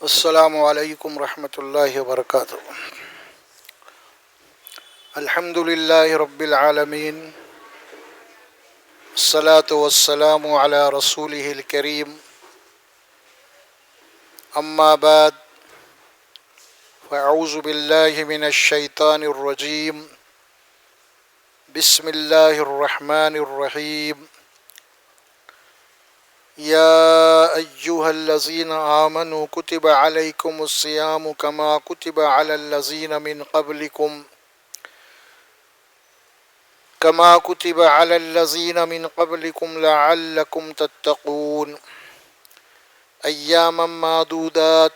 السلام علیکم ورحمۃ اللہ وبرکاتہ۔ الحمد للہ رب العالمین، الصلاۃ والسلام علی رسولہ الکریم، اما بعد فاعوذ باللہ من الشیطان الرجیم، بسم اللہ الرحمن الرحیم۔ یا ایہا الذین آمنوا کتب علیکم الصیام کما کتب علی الذین من قبلکم لعلکم تتقون، ایاما معدودات،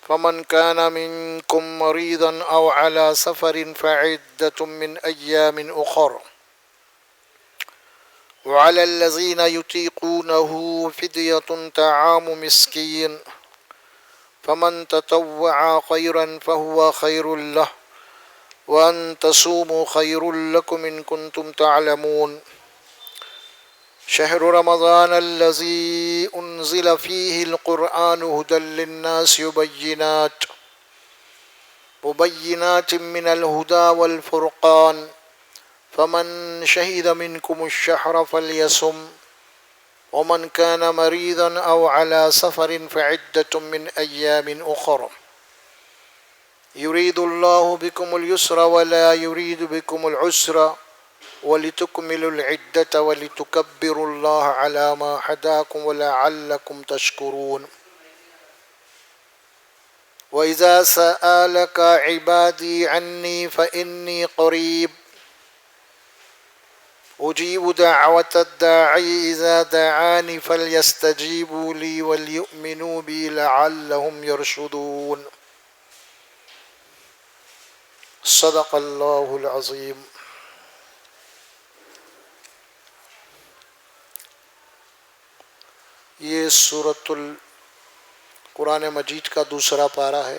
فمن كان منكم مريضا أو على سفر فعدة من أيام أخر، وعلى الذين يطيقونه فدية طعام مسكين، فمن تطوع خيرا فهو خير له، وأن تصوموا خير لكم إن كنتم تعلمون، شهر رمضان الذي أنزل فيه القرآن هدى للناس وبينات من الهدى والفرقان، فمن شهد منكم الشهر فليصم، ومن كان مريضا أو على سفر فعدة من أيام أخر، يريد الله بكم اليسر ولا يريد بكم العسر، وَلِتُكْمِلُوا الْعِدَّةَ وَلِتُكَبِّرُوا اللَّهَ عَلَى مَا هَدَاكُمْ وَلَعَلَّكُمْ تَشْكُرُونَ۔ وَإِذَا سَأَلَكَ عِبَادِي عَنِّي فَإِنِّي قَرِيبٌ أُجِيبُ دَعْوَةَ الدَّاعِ إِذَا دَعَانِ فَلْيَسْتَجِيبُوا لِي وَلْيُؤْمِنُوا بِي لَعَلَّهُمْ يَرْشُدُونَ۔ صدق اللہ العظیم۔ یہ سورۃ القرآن مجید کا دوسرا پارہ ہے،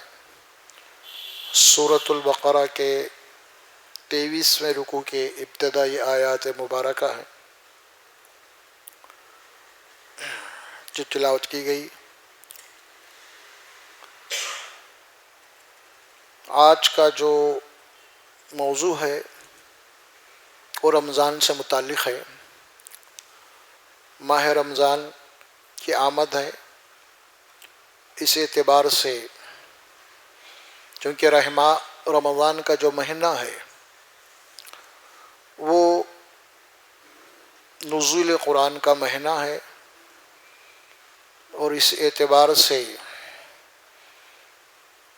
سورۃ البقرہ کے 23ویں رکوع کے ابتدائی آیات مبارکہ ہیں جو تلاوت کی گئی۔ آج کا جو موضوع ہے وہ رمضان سے متعلق ہے۔ ماہ رمضان کی آمد ہے، اس اعتبار سے چونکہ رمضان کا جو مہینہ ہے وہ نزول قرآن کا مہینہ ہے، اور اس اعتبار سے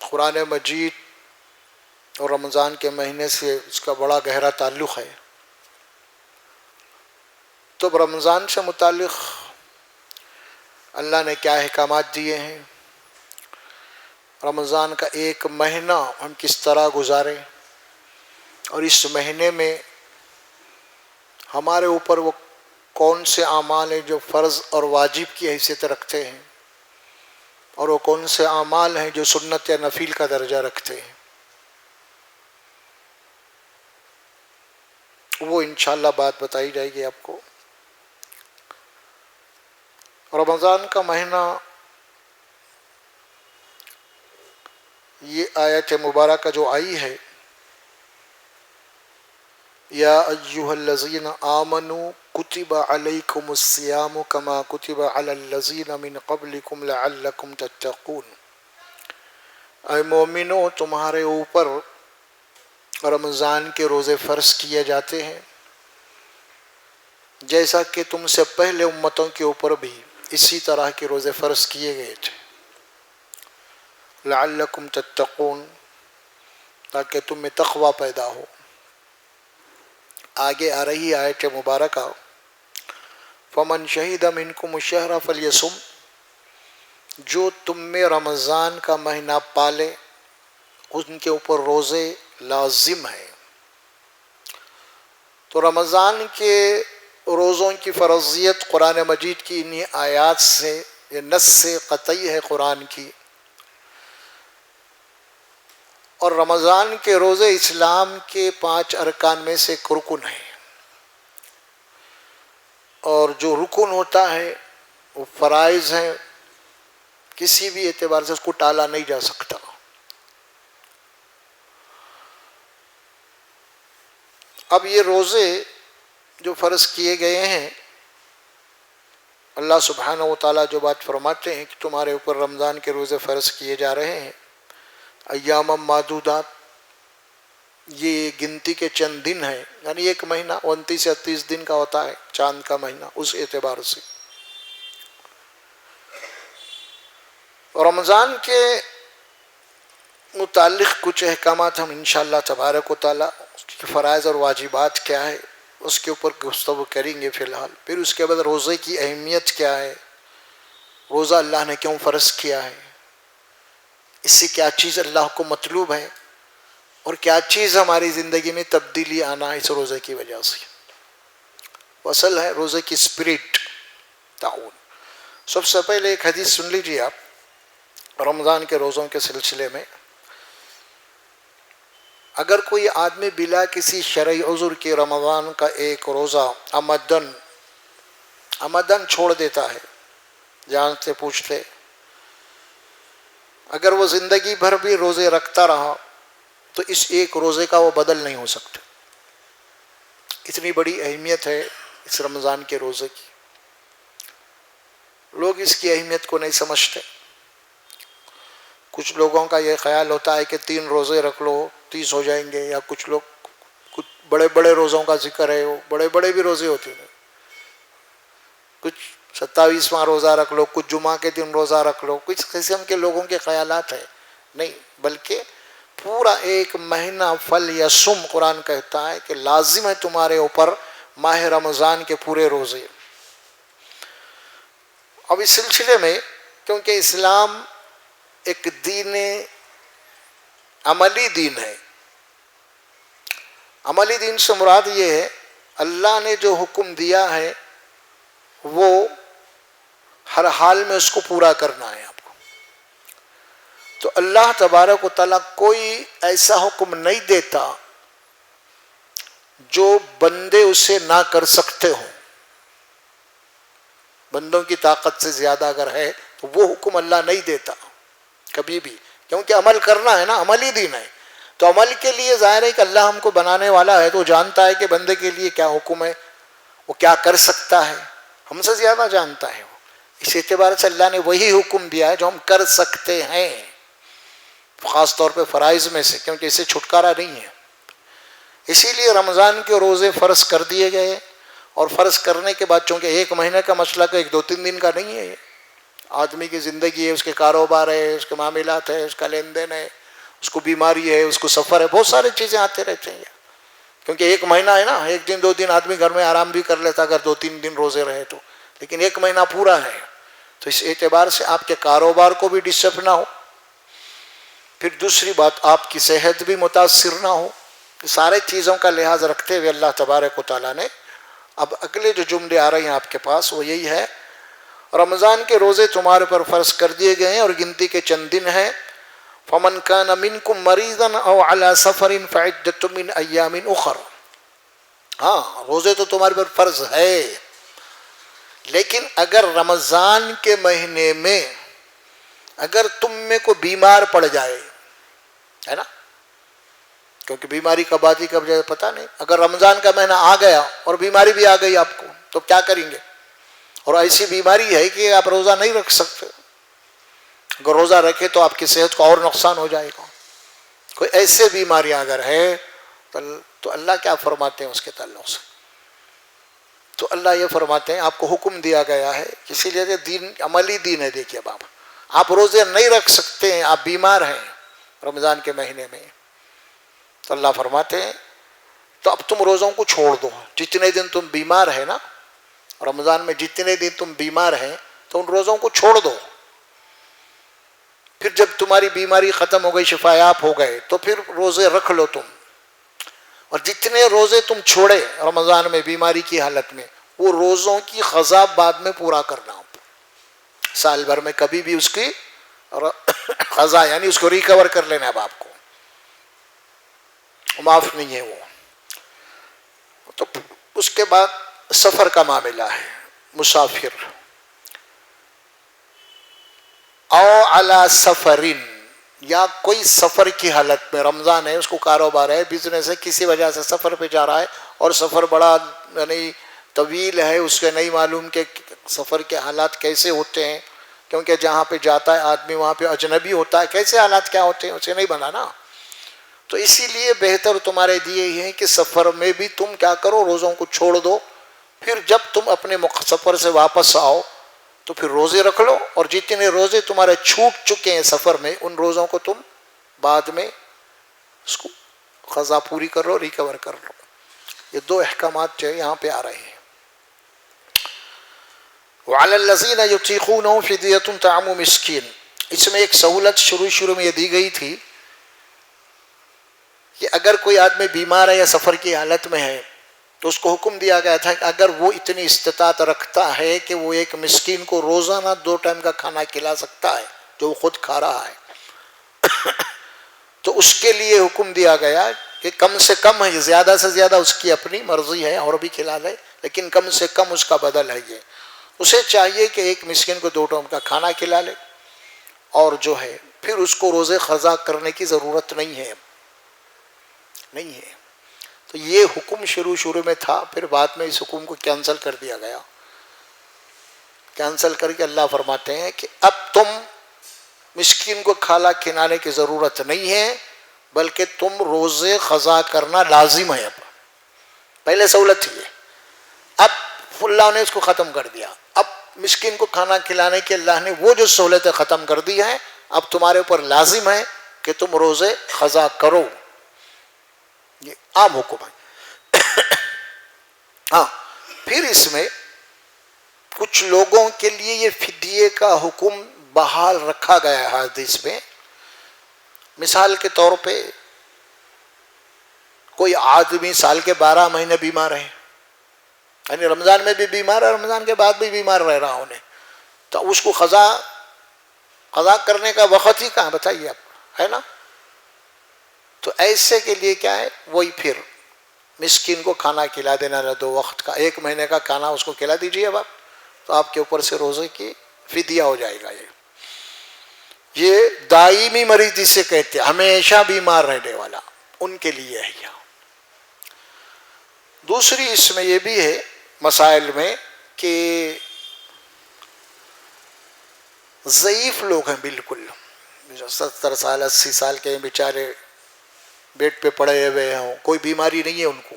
قرآن مجید اور رمضان کے مہینے سے اس کا بڑا گہرا تعلق ہے۔ تو رمضان سے متعلق اللہ نے کیا احکامات دیے ہیں، رمضان کا ایک مہینہ ہم کس طرح گزاریں، اور اس مہینے میں ہمارے اوپر وہ کون سے اعمال ہیں جو فرض اور واجب کی حیثیت رکھتے ہیں، اور وہ کون سے اعمال ہیں جو سنت یا نفل کا درجہ رکھتے ہیں، وہ انشاءاللہ بات بتائی جائے گی آپ کو۔ رمضان کا مہینہ، یہ آیت مبارکہ جو آئی ہے، یا ایہا الذین آمنوا کتب علیکم الصیام کما کتب علی الذین من قبلکم لعلکم تتقون، اے مومنو تمہارے اوپر رمضان کے روزے فرض کیے جاتے ہیں جیسا کہ تم سے پہلے امتوں کے اوپر بھی اسی طرح کے روزے فرض کیے گئے تھے، لعلکم تتقون، تاکہ تم میں تقوی پیدا ہو۔ آگے آ رہی آیت مبارکہ، فمن شہد منکم الشہر فلیصم، جو تم میں رمضان کا مہینہ پالے ان کے اوپر روزے لازم ہیں۔ تو رمضان کے روزوں کی فرضیت قرآن مجید کی انہی آیات سے، یہ نص قطعی ہے قرآن کی، اور رمضان کے روزے اسلام کے 5 ارکان میں سے ایک رکن ہے، اور جو رکن ہوتا ہے وہ فرائض ہیں، کسی بھی اعتبار سے اس کو ٹالا نہیں جا سکتا۔ اب یہ روزے جو فرض کیے گئے ہیں، اللہ سبحانہ و تعالیٰ جو بات فرماتے ہیں کہ تمہارے اوپر رمضان کے روزے فرض کیے جا رہے ہیں، ایام معدودات، یہ گنتی کے چند دن ہیں، یعنی ایک مہینہ 29 یا 30 دن کا ہوتا ہے، چاند کا مہینہ، اس اعتبار سے رمضان کے متعلق کچھ احکامات ہم انشاءاللہ تبارک و تعالیٰ اس کے فرائض اور واجبات کیا ہے اس کے اوپر گفتگو کریں گے فی الحال۔ پھر اس کے بعد روزے کی اہمیت کیا ہے، روزہ اللہ نے کیوں فرض کیا ہے، اس سے کیا چیز اللہ کو مطلوب ہے، اور کیا چیز ہماری زندگی میں تبدیلی آنا ہے اس روزے کی وجہ سے۔ اصل ہے روزے کی اسپرٹ، تعاون۔ سب سے پہلے ایک حدیث سن لیجیے آپ رمضان کے روزوں کے سلسلے میں۔ اگر کوئی آدمی بلا کسی شرعی عذر کے رمضان کا ایک روزہ عمدن چھوڑ دیتا ہے، جانتے پوچھتے، اگر وہ زندگی بھر بھی روزے رکھتا رہا تو اس ایک روزے کا وہ بدل نہیں ہو سکتا۔ اتنی بڑی اہمیت ہے اس رمضان کے روزے کی، لوگ اس کی اہمیت کو نہیں سمجھتے۔ کچھ لوگوں کا یہ خیال ہوتا ہے کہ 3 روزے رکھ لو 30 ہو جائیں گے، یا کچھ لوگ کچھ بڑے بڑے روزوں کا ذکر ہے، وہ بڑے بڑے بھی روزے ہوتے ہیں، کچھ 27واں روزہ رکھ لو، کچھ جمعہ کے دن روزہ رکھ لو، کچھ قسم کے لوگوں کے خیالات ہیں، نہیں، بلکہ پورا ایک مہینہ فل یا سم قرآن کہتا ہے کہ لازم ہے تمہارے اوپر ماہ رمضان کے پورے روزے۔ اب اس سلسلے میں کیونکہ اسلام ایک دین عملی دین ہے، عملی دین سے مراد یہ ہے اللہ نے جو حکم دیا ہے وہ ہر حال میں اس کو پورا کرنا ہے آپ کو۔ تو اللہ تبارک و تعالیٰ کوئی ایسا حکم نہیں دیتا جو بندے اسے نہ کر سکتے ہوں۔ بندوں کی طاقت سے زیادہ اگر ہے تو وہ حکم اللہ نہیں دیتا کبھی بھی، کیونکہ عمل کرنا ہے نا، عملی دین ہے۔ تو عمل کے لیے ظاہر ہے کہ اللہ ہم کو بنانے والا ہے تو جانتا ہے کہ بندے کے لیے کیا حکم ہے، وہ کیا کر سکتا ہے، ہم سے زیادہ جانتا ہے وہ۔ اس اعتبار سے اللہ نے وہی حکم دیا ہے جو ہم کر سکتے ہیں، خاص طور پہ فرائض میں سے، کیونکہ اسے چھٹکارا نہیں ہے۔ اسی لیے رمضان کے روزے فرض کر دیے گئے، اور فرض کرنے کے بعد چونکہ ایک مہینے کا مسئلہ کا 1-2-3 دن کا نہیں ہے، یہ آدمی کی زندگی ہے، اس کے کاروبار ہے، اس کے معاملات ہے، اس کا لین دین ہے، اس کو بیماری ہے، اس کو سفر ہے، بہت ساری چیزیں آتے رہتے ہیں، کیونکہ ایک مہینہ ہے نا، 1 دن 2 دن آدمی گھر میں آرام بھی کر لیتا اگر 2-3 دن روزے رہے تو، لیکن ایک مہینہ پورا ہے۔ تو اس اعتبار سے آپ کے کاروبار کو بھی ڈسٹرب نہ ہو، پھر دوسری بات آپ کی صحت بھی متاثر نہ ہو، سارے چیزوں کا لحاظ رکھتے ہوئے اللہ تبارک و تعالیٰ نے اب اگلے جو جملے آ رہے ہیں آپ کے پاس وہ یہی ہے، رمضان کے روزے تمہارے پر فرض کر دیے گئے ہیں اور گنتی کے چند دن ہیں۔ فَمَنْ كَانَ مِنْكُمْ مَرِيضًا أَوْ عَلَى سَفَرٍ فَعِدَّةٌ مِّنْ أَيَّامٍ أُخَرَ۔ ہاں، روزے تو تمہارے پر فرض ہے، لیکن اگر رمضان کے مہینے میں اگر تم میں کو بیمار پڑ جائے، ہے نا، کیونکہ بیماری کب آتی کب جائے پتہ نہیں، اگر رمضان کا مہینہ آ گیا اور بیماری بھی آ گئی آپ کو تو کیا کریں گے؟ اور ایسی بیماری ہے کہ آپ روزہ نہیں رکھ سکتے، اگر روزہ رکھے تو آپ کی صحت کو اور نقصان ہو جائے گا۔ کوئی ایسے بیماریاں اگر ہے تو اللہ کیا فرماتے ہیں اس کے تعلق سے؟ تو اللہ یہ فرماتے ہیں آپ کو حکم دیا گیا ہے، اسی لیے دین عملی دین ہے۔ دیکھیے اب آپ روزے نہیں رکھ سکتے ہیں، آپ بیمار ہیں رمضان کے مہینے میں، تو اللہ فرماتے ہیں تو اب تم روزوں کو چھوڑ دو، جتنے دن تم بیمار ہے نا، رمضان میں جتنے دن تم بیمار ہیں تو ان روزوں کو چھوڑ دو، پھر جب تمہاری بیماری ختم ہو گئی، شفا یاب ہو گئے تو پھر روزے رکھ لو تم، اور جتنے روزے تم چھوڑے رمضان میں بیماری کی حالت میں وہ روزوں کی قضا بعد میں پورا کرنا، سال بھر میں کبھی بھی اس کی قضا یعنی اس کو ریکور کر لینا اب آپ کو۔ معاف نہیں ہے وہ. تو اس کے بعد سفر کا معاملہ ہے. مسافر او علی سفرین، یا کوئی سفر کی حالت میں، رمضان ہے، اس کو کاروبار ہے، بزنس ہے، کسی وجہ سے سفر پہ جا رہا ہے اور سفر بڑا یعنی طویل ہے، اس کے نہیں معلوم کہ سفر کے حالات کیسے ہوتے ہیں، کیونکہ جہاں پہ جاتا ہے آدمی وہاں پہ اجنبی ہوتا ہے، کیسے حالات کیا ہوتے ہیں اسے نہیں بنا نا. تو اسی لیے بہتر تمہارے لیے یہ ہے کہ سفر میں بھی تم کیا کرو، روزوں کو چھوڑ دو، پھر جب تم اپنے سفر سے واپس آؤ تو پھر روزے رکھ لو، اور جتنے روزے تمہارے چھوٹ چکے ہیں سفر میں ان روزوں کو تم بعد میں اس کو قضا پوری کر لو، ریکور کر لو. یہ دو احکامات جو ہے یہاں پہ آ رہے ہیں. وعلی الذین یطیقونہ فدیۃ طعام مسکین، اس میں ایک سہولت شروع میں یہ دی گئی تھی کہ اگر کوئی آدمی بیمار ہے یا سفر کی حالت میں ہے تو اس کو حکم دیا گیا تھا کہ اگر وہ اتنی استطاعت رکھتا ہے کہ وہ ایک مسکین کو روزانہ 2 ٹائم کا کھانا کھلا سکتا ہے جو وہ خود کھا رہا ہے تو اس کے لیے حکم دیا گیا کہ کم سے کم ہے، زیادہ سے زیادہ اس کی اپنی مرضی ہے اور بھی کھلا دے، لیکن کم سے کم اس کا بدل ہے یہ. اسے چاہیے کہ ایک مسکین کو 2 ٹائم کا کھانا کھلا لے، اور جو ہے پھر اس کو روزے قضا کرنے کی ضرورت نہیں ہے. تو یہ حکم شروع میں تھا، پھر بعد میں اس حکم کو کینسل کر دیا گیا. کینسل کر کے اللہ فرماتے ہیں کہ اب تم مسکین کو کھانا کھلانے کی ضرورت نہیں ہے، بلکہ تم روزے قضا کرنا لازم ہے. اب پہلے سہولت تھی، اب اللہ نے اس کو ختم کر دیا. اب مسکین کو کھانا کھلانے کے اللہ نے وہ جو سہولتیں ختم کر دی ہیں، اب تمہارے اوپر لازم ہے کہ تم روزے قضا کرو. یہ عام حکم ہے. ہاں پھر اس میں کچھ لوگوں کے لیے یہ فدیے کا حکم بحال رکھا گیا ہے حدیث میں. مثال کے طور پہ کوئی آدمی سال کے 12 مہینے بیمار ہے، یعنی رمضان میں بھی بیمار ہے، رمضان کے بعد بھی بیمار رہ رہا انہیں، تو اس کو قضا کرنے کا وقت ہی کہاں بتائیے آپ، ہے نا. تو ایسے کے لیے کیا ہے، وہی پھر مسکین کو کھانا کھلا دینا 2 وقت کا، 1 مہینے کا کھانا اس کو کھلا دیجیے اب آپ، تو آپ کے اوپر سے روزے کی فدیہ ہو جائے گا. یہ دائمی مریض جسے کہتے ہیں، ہمیشہ بیمار رہنے والا، ان کے لیے ہے. یہ دوسری اس میں یہ بھی ہے مسائل میں کہ ضعیف لوگ ہیں، بالکل 70 سال 80 سال کے بیچارے بیڈ پہ پڑے ہوئے ہوں، کوئی بیماری نہیں ہے ان کو،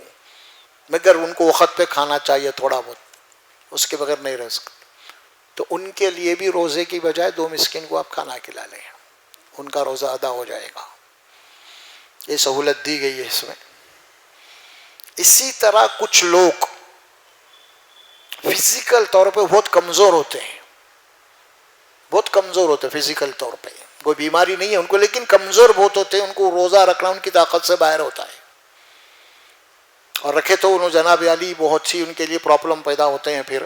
مگر ان کو وقت پہ کھانا چاہیے تھوڑا بہت، اس کے بغیر نہیں رہ سکتے. تو ان کے لیے بھی روزے کی بجائے 2 مسکین کو آپ کھانا کھلا لیں، ان کا روزہ ادا ہو جائے گا. یہ سہولت دی گئی ہے اس میں. اسی طرح کچھ لوگ فزیکل طور پہ بہت کمزور ہوتے ہیں، فزیکل طور پہ کوئی بیماری نہیں ہے ان کو، لیکن کمزور بہت ہوتے ہیں، ان کو روزہ رکھنا ان کی طاقت سے باہر ہوتا ہے، اور رکھے تو انہوں جناب علی بہت سی ان کے لیے پرابلم پیدا ہوتے ہیں. پھر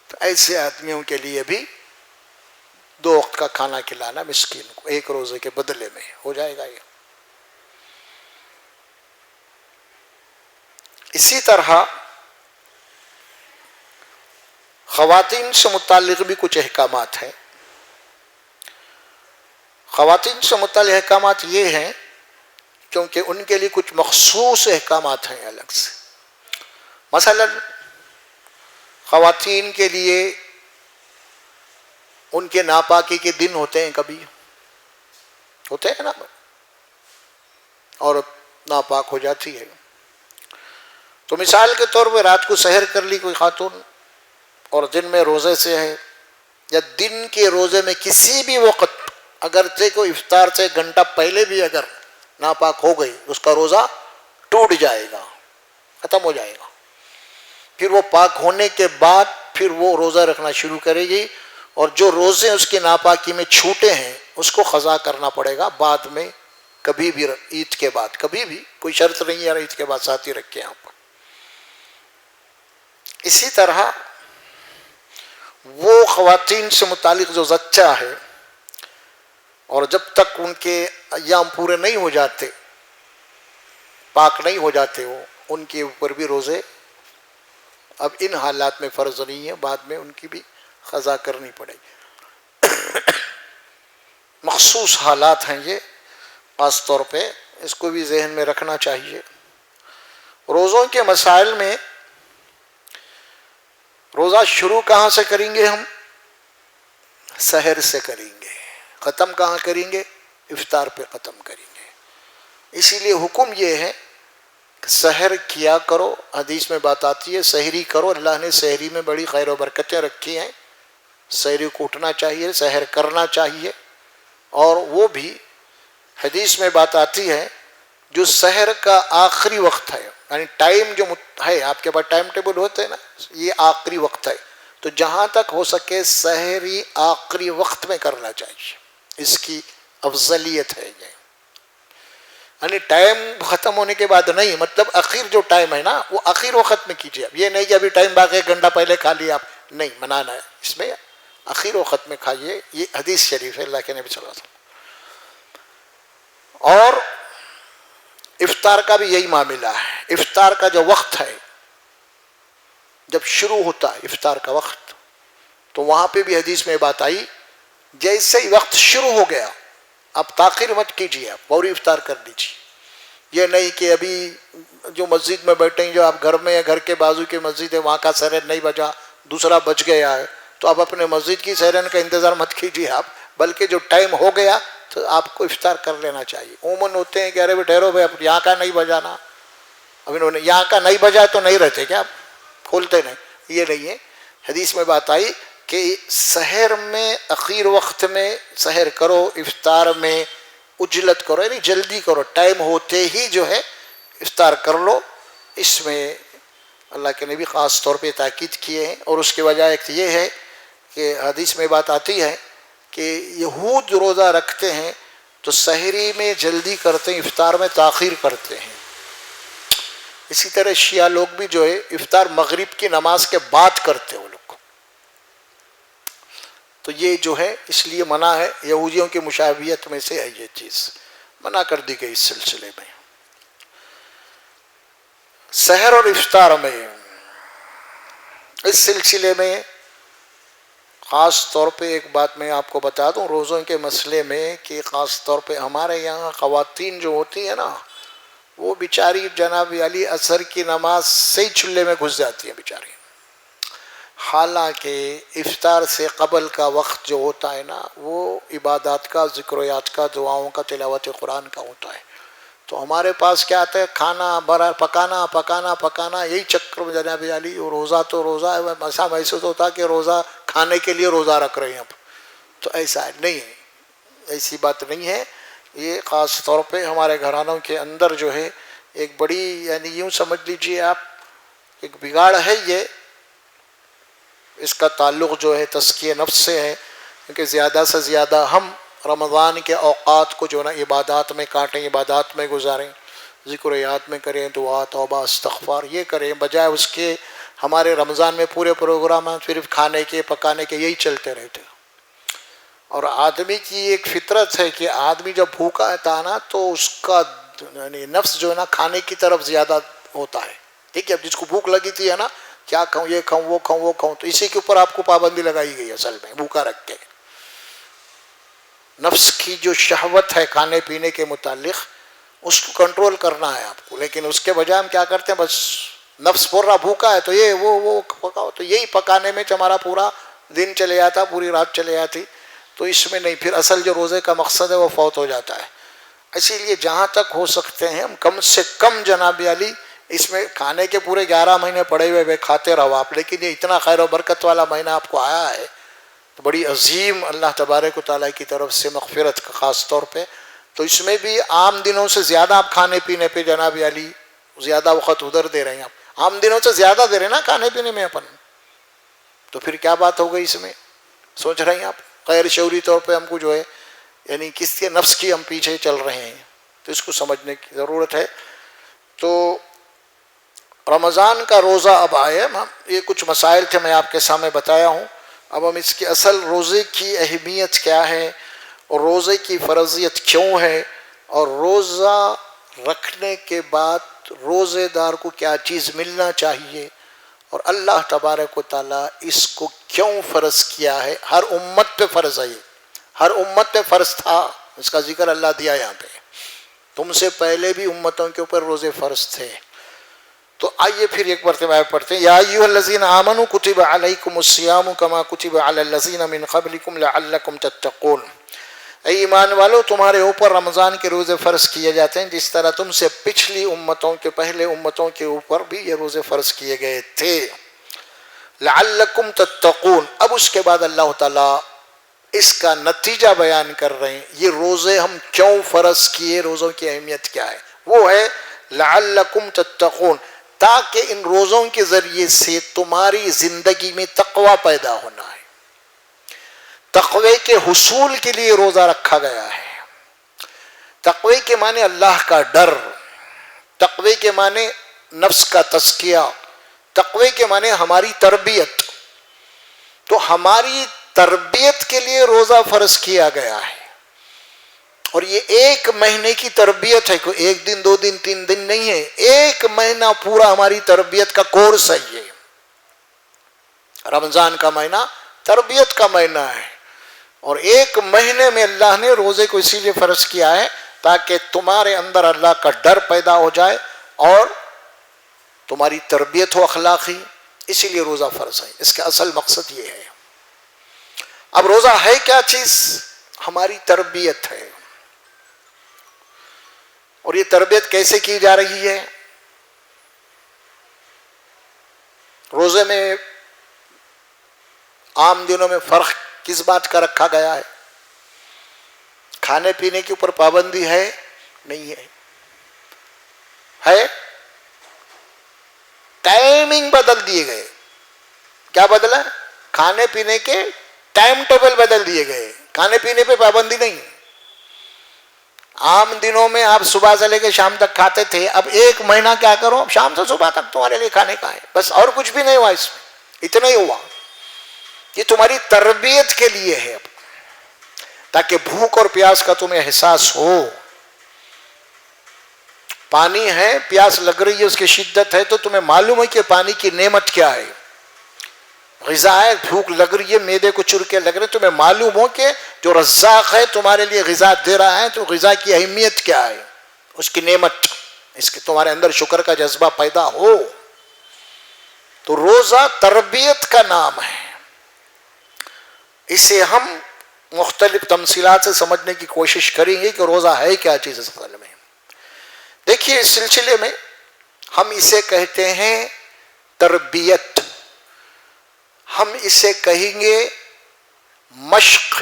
تو ایسے آدمیوں کے لیے بھی 2 وقت کا کھانا کھلانا مسکین کو 1 روزے کے بدلے میں ہو جائے گا. یہ اسی طرح خواتین سے متعلق بھی کچھ احکامات ہیں. خواتین سے متعلق احکامات یہ ہیں کیونکہ ان کے لیے کچھ مخصوص احکامات ہیں الگ سے. مثلا خواتین کے لیے ان کے ناپاکی کے دن ہوتے ہیں، کبھی ہوتے ہیں نا، اور ناپاک ہو جاتی ہے. تو مثال کے طور پہ رات کو سحر کر لی کوئی خاتون اور دن میں روزے سے ہے، یا دن کے روزے میں کسی بھی وقت اگرچہ کوئی افطار سے 1 گھنٹہ پہلے بھی اگر ناپاک ہو گئی اس کا روزہ ٹوٹ جائے گا، ختم ہو جائے گا. پھر وہ پاک ہونے کے بعد پھر وہ روزہ رکھنا شروع کرے گی، اور جو روزے اس کی ناپاکی میں چھوٹے ہیں اس کو قضا کرنا پڑے گا بعد میں، کبھی بھی عید کے بعد، کبھی بھی، کوئی شرط نہیں ہے عید کے بعد ساتھ ہی رکھے آپ. اسی طرح وہ خواتین سے متعلق جو زچہ ہے، اور جب تک ان کے ایام پورے نہیں ہو جاتے پاک نہیں ہو جاتے ہو ان کے اوپر بھی روزے اب ان حالات میں فرض نہیں ہے، بعد میں ان کی بھی قضا کرنی پڑے گی۔ مخصوص حالات ہیں یہ، خاص طور پہ اس کو بھی ذہن میں رکھنا چاہیے۔ روزوں کے مسائل میں روزہ شروع کہاں سے کریں گے؟ ہم سحر سے کریں گے۔ ختم کہاں کریں گے؟ افطار پہ ختم کریں گے۔ اسی لیے حکم یہ ہے کہ سحر کیا کرو، حدیث میں بات آتی ہے سحری کرو، اللہ نے سحری میں بڑی خیر و برکتیں رکھی ہیں، سحری کو اٹھنا چاہیے، سحر کرنا چاہیے۔ اور وہ بھی حدیث میں بات آتی ہے جو سحر کا آخری وقت ہے، یعنی ٹائم جو ہے آپ کے پاس ٹائم ٹیبل ہوتے ہیں نا، یہ آخری وقت ہے، تو جہاں تک ہو سکے سحری آخری وقت میں کرنا چاہیے، اس کی افضلیت ہے یہ، یعنی ٹائم ختم ہونے کے بعد نہیں، مطلب آخر جو ٹائم ہے نا وہ آخر وقت میں کیجیے۔ اب یہ نہیں کہ ابھی ٹائم باقی 1 گھنٹہ پہلے کھا لیا آپ، نہیں، منانا ہے اس میں، آخر وقت میں کھائیے، یہ حدیث شریف ہے اللہ کے نبی صلی اللہ علیہ وسلم۔ اور افطار کا بھی یہی معاملہ ہے، افطار کا جو وقت ہے جب شروع ہوتا ہے افطار کا وقت، تو وہاں پہ بھی حدیث میں بات آئی جیسے ہی وقت شروع ہو گیا آپ تاخیر مت کیجیے، آپ فوری افطار کر لیجیے۔ یہ نہیں کہ ابھی جو مسجد میں بیٹھے ہیں، جو آپ گھر میں گھر کے بازو کی مسجد ہے وہاں کا سحرن نہیں بجا، دوسرا بج گیا ہے، تو آپ اپنے مسجد کی سحرن کا انتظار مت کیجیے آپ، بلکہ جو ٹائم ہو گیا تو آپ کو افطار کر لینا چاہیے۔ عموماً ہوتے ہیں کہ ارے ٹھہرو بھائی اب یہاں کا نہیں بجانا، اب انہوں نے یہاں کا نہیں بجا تو نہیں رہتے کیا آپ کھولتے نہیں، یہ نہیں ہے۔ حدیث میں بات آئی کہ سحر میں اخیر وقت میں سحر کرو، افطار میں عجلت کرو، یعنی جلدی کرو، ٹائم ہوتے ہی جو ہے افطار کر لو۔ اس میں اللہ کے نبی خاص طور پہ تاکید کیے ہیں، اور اس کی وجہ ایک یہ ہے کہ حدیث میں بات آتی ہے کہ یہود روزہ رکھتے ہیں تو سحری میں جلدی کرتے ہیں، افطار میں تاخیر کرتے ہیں۔ اسی طرح شیعہ لوگ بھی جو ہے افطار مغرب کی نماز کے بعد کرتے ہیں وہ لوگ، تو یہ جو ہے اس لیے منع ہے، یہودیوں کی مشابہت میں سے ہے، یہ چیز منع کر دی گئی اس سلسلے میں۔ سحر اور افطار میں اس سلسلے میں خاص طور پہ ایک بات میں آپ کو بتا دوں روزوں کے مسئلے میں، کہ خاص طور پہ ہمارے یہاں خواتین جو ہوتی ہیں نا، وہ بیچاری جناب علی عصر کی نماز سے ہی چولہے میں گھس جاتی ہیں بیچاری، حالانکہ افطار سے قبل کا وقت جو ہوتا ہے نا وہ عبادات کا، ذکریات کا، دعاؤں کا، تلاوت قرآن کا ہوتا ہے۔ تو ہمارے پاس کیا آتا ہے، کھانا پکانا پکانا پکانا، یہی چکر میں جناب علی، اور روزہ تو روزہ ہے، ایسا محسوس ہوتا کہ روزہ کھانے کے لیے روزہ رکھ رہے ہیں اب، تو ایسا نہیں ہے، ایسی بات نہیں ہے۔ یہ خاص طور پہ ہمارے گھرانوں کے اندر جو ہے ایک بڑی، یعنی یوں سمجھ لیجیے آپ ایک بگاڑ ہے یہ، اس کا تعلق جو ہے تزکیہ نفس سے ہے، کیونکہ زیادہ سے زیادہ ہم رمضان کے اوقات کو جو نا عبادات میں کاٹیں، عبادات میں گزاریں، ذکریات میں کریں، دعا توبہ استغفار یہ کریں، بجائے اس کے ہمارے رمضان میں پورے پروگرام صرف کھانے کے پکانے کے یہی چلتے رہتے۔ اور آدمی کی ایک فطرت ہے کہ آدمی جب بھوکا تھا نا تو اس کا یعنی نفس جو ہے نا کھانے کی طرف زیادہ ہوتا ہے، ٹھیک ہے، اب جس کو بھوک لگی تھی ہے نا، کیا کھاؤں، یہ کھاؤں وہ کھاؤں وہ کھاؤں، تو اسی کے اوپر آپ کو پابندی لگائی گئی اصل میں، بھوکا رکھ کے۔ نفس کی جو شہوت ہے کھانے پینے کے متعلق اس کو کنٹرول کرنا ہے آپ کو، لیکن اس کے بجائے ہم کیا کرتے ہیں، بس نفس بول رہا بھوکا ہے تو یہ وہ پکاؤ، تو یہی پکانے میں ہمارا پورا دن چلے جاتا، پوری رات چلے جاتی، تو اس میں نہیں، پھر اصل جو روزے کا مقصد ہے وہ فوت ہو جاتا ہے۔ اسی لیے جہاں تک ہو سکتے ہیں ہم کم سے کم جناب علی اس میں کھانے کے پورے 11 مہینے پڑے ہوئے کھاتے رہو آپ، لیکن یہ اتنا خیر و برکت والا مہینہ آپ کو آیا ہے تو بڑی عظیم اللہ تبارک و تعالیٰ کی طرف سے مغفرت کا خاص طور پہ، تو اس میں بھی عام دنوں سے زیادہ آپ کھانے پینے پہ جناب علی زیادہ وقت ادھر دے رہے ہیں، آپ عام دنوں سے زیادہ دے رہے ہیں نا کھانے پینے میں اپن، تو پھر کیا بات ہو گئی اس میں، سوچ رہے ہیں آپ، غیر شعوری طور پہ ہم کو جو ہے یعنی کس کے نفس کی ہم پیچھے چل رہے ہیں، تو اس کو سمجھنے کی ضرورت ہے۔ تو رمضان کا روزہ اب آئے، یہ کچھ مسائل تھے میں آپ کے سامنے بتایا ہوں، اب ہم اس کی اصل روزے کی اہمیت کیا ہے اور روزے کی فرضیت کیوں ہے، اور روزہ رکھنے کے بعد روزے دار کو کیا چیز ملنا چاہیے اور اللہ تبارک و تعالیٰ اس کو کیوں فرض کیا ہے. ہر امت پہ فرض ہے، ہر امت پہ فرض تھا، اس کا ذکر اللہ دیا یہاں پہ. تم سے پہلے بھی امتوں کے اوپر روزے فرض تھے. تو آئیے پھر ایک مرتبہ پڑھتے ہیں. یا ایھا الذین آمنوا کتب علیکم الصیام کما کتب علی الذین من قبلکم لعلکم تتقون. اے ایمان والو، تمہارے اوپر رمضان کے روزے فرض کیے جاتے ہیں جس طرح تم سے پچھلی امتوں کے پہلے امتوں کے اوپر بھی یہ روزے فرض کیے گئے تھے. لعلکم تتقون. اب اس کے بعد اللہ تعالیٰ اس کا نتیجہ بیان کر رہے ہیں. یہ روزے ہم کیوں فرض کیے، روزوں کی اہمیت کیا ہے. وہ ہے لعلکم تتقون، تاکہ ان روزوں کے ذریعے سے تمہاری زندگی میں تقوی پیدا ہونا ہے. تقوی کے حصول کے لیے روزہ رکھا گیا ہے. تقوی کے معنی اللہ کا ڈر، تقوی کے معنی نفس کا تزکیہ، تقوی کے معنی ہماری تربیت. تو ہماری تربیت کے لیے روزہ فرض کیا گیا ہے. اور یہ ایک مہینے کی تربیت ہے، کوئی ایک دن، دو دن، تین دن نہیں ہے. ایک مہینہ پورا ہماری تربیت کا کورس ہے. یہ رمضان کا مہینہ تربیت کا مہینہ ہے. اور ایک مہینے میں اللہ نے روزے کو اسی لیے فرض کیا ہے تاکہ تمہارے اندر اللہ کا ڈر پیدا ہو جائے اور تمہاری تربیت ہو اخلاقی. اسی لیے روزہ فرض ہے. اس کا اصل مقصد یہ ہے. اب روزہ ہے کیا چیز؟ ہماری تربیت ہے. اور یہ تربیت کیسے کی جا رہی ہے؟ روزے میں عام دنوں میں فرق کس بات کا رکھا گیا ہے؟ کھانے پینے کے اوپر پابندی ہے؟ نہیں ہے. ہے ٹائمنگ بدل دیے گئے. کیا بدلا؟ کھانے پینے کے ٹائم ٹیبل بدل دیے گئے. کھانے پینے پہ پابندی نہیں. عام دنوں میں آپ صبح سے لے کے شام تک کھاتے تھے، اب ایک مہینہ کیا کرو، شام سے صبح تک تمہارے لیے کھانے کا ہے بس، اور کچھ بھی نہیں ہوا اس میں. اتنا ہی ہوا. یہ تمہاری تربیت کے لیے ہے، اب تاکہ بھوک اور پیاس کا تمہیں احساس ہو. پانی ہے، پیاس لگ رہی ہے، اس کی شدت ہے تو تمہیں معلوم ہے کہ پانی کی نعمت کیا ہے. غذا ہے، بھوک لگ رہی ہے، معدے کو چرکے لگ رہے، تمہیں معلوم ہو کہ جو رزاق ہے تمہارے لیے غذا دے رہا ہے تو غذا کی اہمیت کیا ہے، اس کی نعمت، اس کے تمہارے اندر شکر کا جذبہ پیدا ہو. تو روزہ تربیت کا نام ہے. اسے ہم مختلف تمثیلات سے سمجھنے کی کوشش کریں گے کہ روزہ ہے کیا چیز اصل میں. دیکھیے اس سلسلے میں ہم اسے کہتے ہیں تربیت، ہم اسے کہیں گے مشق،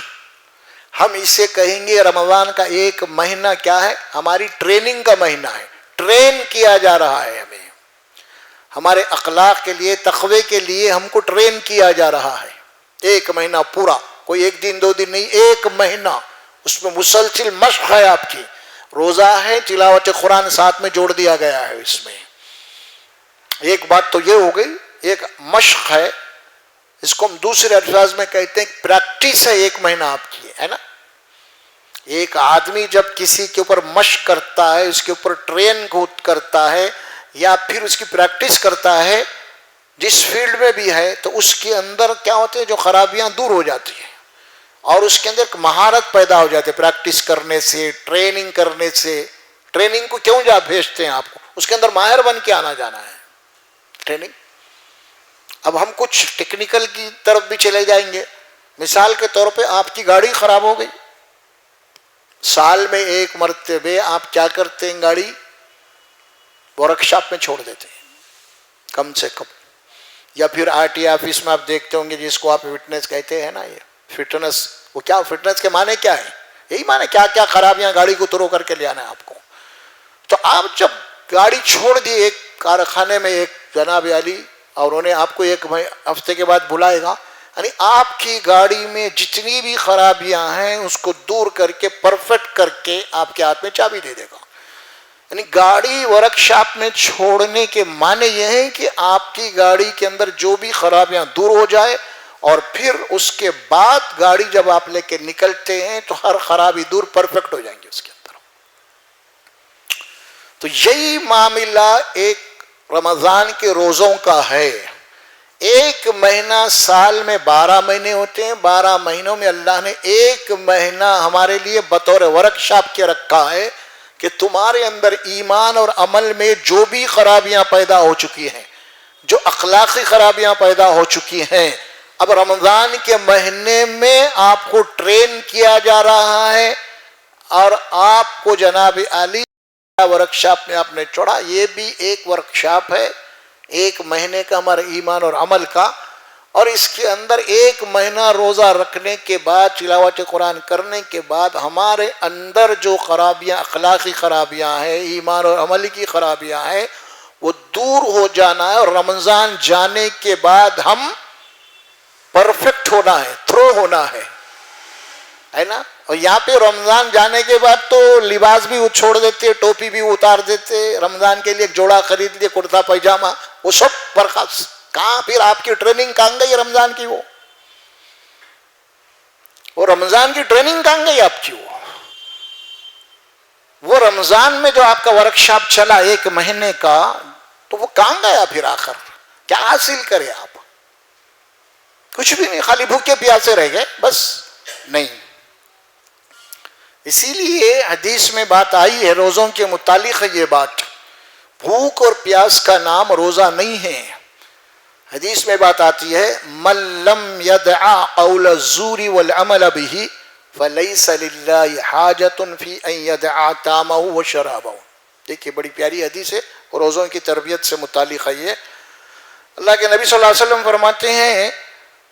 ہم اسے کہیں گے رمضان کا ایک مہینہ کیا ہے، ہماری ٹریننگ کا مہینہ ہے. ٹرین کیا جا رہا ہے ہمیں، ہمارے اخلاق کے لیے، تقوی کے لیے ہم کو ٹرین کیا جا رہا ہے. ایک مہینہ پورا، کوئی ایک دن دو دن نہیں، ایک مہینہ. اس میں مسلسل مشق ہے آپ کی. روزہ ہے، تلاوت قرآن ساتھ میں جوڑ دیا گیا ہے اس میں. ایک بات تو یہ ہو گئی، ایک مشق ہے. اس کو ہم دوسرے الفاظ میں کہتے ہیں پریکٹس ہے. ایک مہینہ آپ کی ہے نا. ایک آدمی جب کسی کے اوپر مشق کرتا ہے، اس کے اوپر ٹرین کرتا ہے یا پھر اس کی پریکٹس کرتا ہے جس فیلڈ میں بھی ہے، تو اس کے اندر کیا ہوتے ہیں، جو خرابیاں دور ہو جاتی ہیں اور اس کے اندر ایک مہارت پیدا ہو جاتی ہے پریکٹس کرنے سے، ٹریننگ کرنے سے. ٹریننگ کو کیوں بھیجتے ہیں آپ کو؟ اس کے اندر ماہر بن کے آنا جانا ہے. ٹریننگ. اب ہم کچھ ٹیکنیکل کی طرف بھی چلے جائیں گے. مثال کے طور پہ آپ کی گاڑی خراب ہو گئی، سال میں ایک مرتبہ آپ کیا کرتے ہیں، گاڑی ورک شاپ میں چھوڑ دیتے ہیں کم سے کم. یا پھر آر ٹی آفس میں آپ دیکھتے ہوں گے جس کو آپ فٹنس کہتے ہیں نا. یہ فٹنس، وہ کیا فٹنس کے معنی کیا ہے؟ یہی معنی کیا کیا خرابیاں گاڑی کو ترو کر کے لے آنا ہے آپ کو. تو آپ جب گاڑی چھوڑ دی ایک کارخانے میں، ایک جناب علی، اور انہیں آپ کو ایک ہفتے کے بعد بلائے گا، یعنی آپ کی گاڑی میں جتنی بھی خرابیاں ہیں اس کو دور کر کے پرفیکٹ کر کے آپ کے ہاتھ میں چابی دے دے گا. یعنی گاڑی ورک شاپ میں چھوڑنے کے معنی یہ ہے کہ آپ کی گاڑی کے اندر جو بھی خرابیاں دور ہو جائے، اور پھر اس کے بعد گاڑی جب آپ لے کے نکلتے ہیں تو ہر خرابی دور، پرفیکٹ ہو جائیں گے اس کے اندر. تو یہی معاملہ ایک رمضان کے روزوں کا ہے. ایک مہینہ سال میں 12 مہینے ہوتے ہیں. 12 مہینوں میں اللہ نے ایک مہینہ ہمارے لیے بطور ورک شاپ کے رکھا ہے کہ تمہارے اندر ایمان اور عمل میں جو بھی خرابیاں پیدا ہو چکی ہیں، جو اخلاقی خرابیاں پیدا ہو چکی ہیں، اب رمضان کے مہینے میں آپ کو ٹرین کیا جا رہا ہے اور آپ کو جناب عالی ورکشاپ میں آپ نے چھوڑا. یہ بھی ایک ورکشاپ ہے ایک مہینے کا ہمارے ایمان اور عمل کا. اور اس کے اندر ایک مہینہ روزہ رکھنے کے بعد، تلاوت قرآن کرنے کے بعد ہمارے اندر جو خرابیاں، اخلاقی خرابیاں ہیں، ایمان اور عمل کی خرابیاں ہیں، وہ دور ہو جانا ہے. اور رمضان جانے کے بعد ہم پرفیکٹ ہونا ہے، تھرو ہونا ہے نا. اور یہاں پہ رمضان جانے کے بعد تو لباس بھی وہ چھوڑ دیتے، ٹوپی بھی اتار دیتے، رمضان کے لیے ایک جوڑا خرید لیے کرتا پائجامہ، وہ سب برخاست. کہاں پھر آپ کی ٹریننگ کہاں گئی رمضان کی؟ وہ رمضان کی ٹریننگ کہاں گئی آپ کی؟ وہ رمضان میں جو آپ کا ورکشاپ چلا ایک مہینے کا، تو وہ کہاں گیا پھر؟ آخر کیا حاصل کرے آپ؟ کچھ بھی نہیں، خالی بھوکے پیاسے رہ گئے بس. نہیں، اسی لیے حدیث میں بات آئی ہے روزوں کے متعلق ہے یہ بات، بھوک اور پیاس کا نام روزہ نہیں ہے. حدیث میں بات آتی ہے من لم يدع قول الزور والعمل به فليس لله حاجة في ان يدع طعامه وشرابه. دیکھیے بڑی پیاری حدیث ہے، روزوں کی تربیت سے متعلق ہے یہ. اللہ کے نبی صلی اللہ علیہ وسلم فرماتے ہیں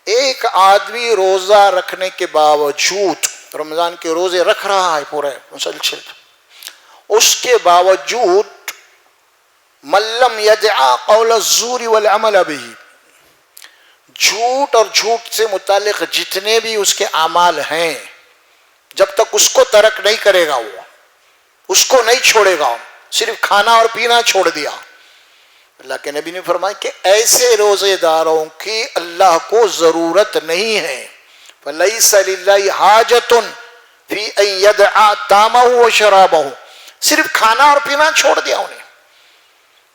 ایک آدمی روزہ رکھنے کے باوجود، رمضان کے روزے رکھ رہا ہے پورے مسلسل، اس کے باوجود من لم يدع قول الزور والعمل به، جھوٹ اور جھوٹ سے متعلق جتنے بھی اس کے اعمال ہیں، جب تک اس کو ترک نہیں کرے گا، وہ اس کو نہیں چھوڑے گا، صرف کھانا اور پینا چھوڑ دیا. اللہ کے نبی نے فرمایا کہ ایسے روزے داروں کی اللہ کو ضرورت نہیں ہے. فَلَيْسَ لِلَّهِ حَاجَةٌ فِي أَن يَدْعَ طَعَامَهُ وَشَرَابَهُ، صرف کھانا اور پینا چھوڑ دیا انہیں.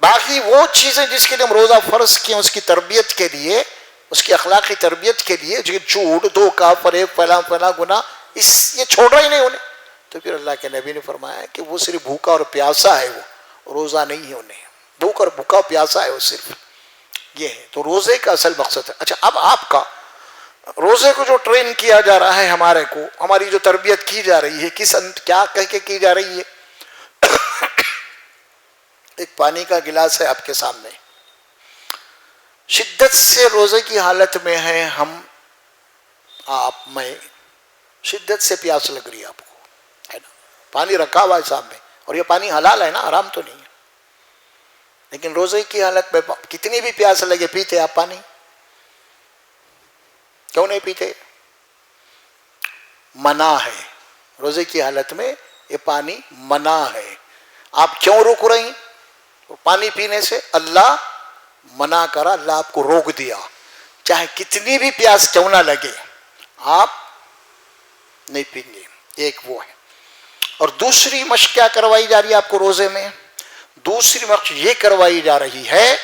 باقی وہ چیزیں جس کے لیے ہم روزہ فرض کیے، اس کی تربیت کے لیے، اس کی اخلاقی تربیت کے لیے، جو جھوٹ، دھوکہ، فریب، فلاں فلاں گناہ، یہ چھوڑ رہا ہی نہیں انہیں. تو پھر اللہ کے نبی نے فرمایا کہ وہ صرف بھوکا اور پیاسا ہے، وہ روزہ نہیں ہے انہیں. بھوک اور بھوکا پیاسا ہے وہ صرف، یہ ہے. تو روزے کا اصل مقصد ہے. اچھا، اب آپ کا روزے کو جو ٹرین کیا جا رہا ہے، ہمارے کو، ہماری جو تربیت کی جا رہی ہے، کیا کہہ کے کی جا رہی ہے؟ ایک پانی کا گلاس ہے آپ کے سامنے، شدت سے روزے کی حالت میں ہے ہم، آپ، میں، شدت سے پیاس لگ رہی ہے آپ کو، ہے نا، پانی رکھا ہوا ہے سامنے، اور یہ پانی حلال ہے نا، حرام تو نہیں ہے. لیکن روزے کی حالت میں کتنی بھی پیاس لگے، پیتے آپ پانی؟ کیوں نہیں پیتے؟ منع ہے روزے کی حالت میں، یہ پانی منع ہے. آپ کیوں روک رہی پانی پینے سے؟ اللہ منع کرا، اللہ آپ کو روک دیا. چاہے کتنی بھی پیاس کیوں نہ لگے، آپ نہیں پئیں گے. ایک وہ ہے. اور دوسری مشق کیا کروائی جا رہی ہے آپ کو روزے میں؟ دوسری مشق یہ کروائی جا رہی ہے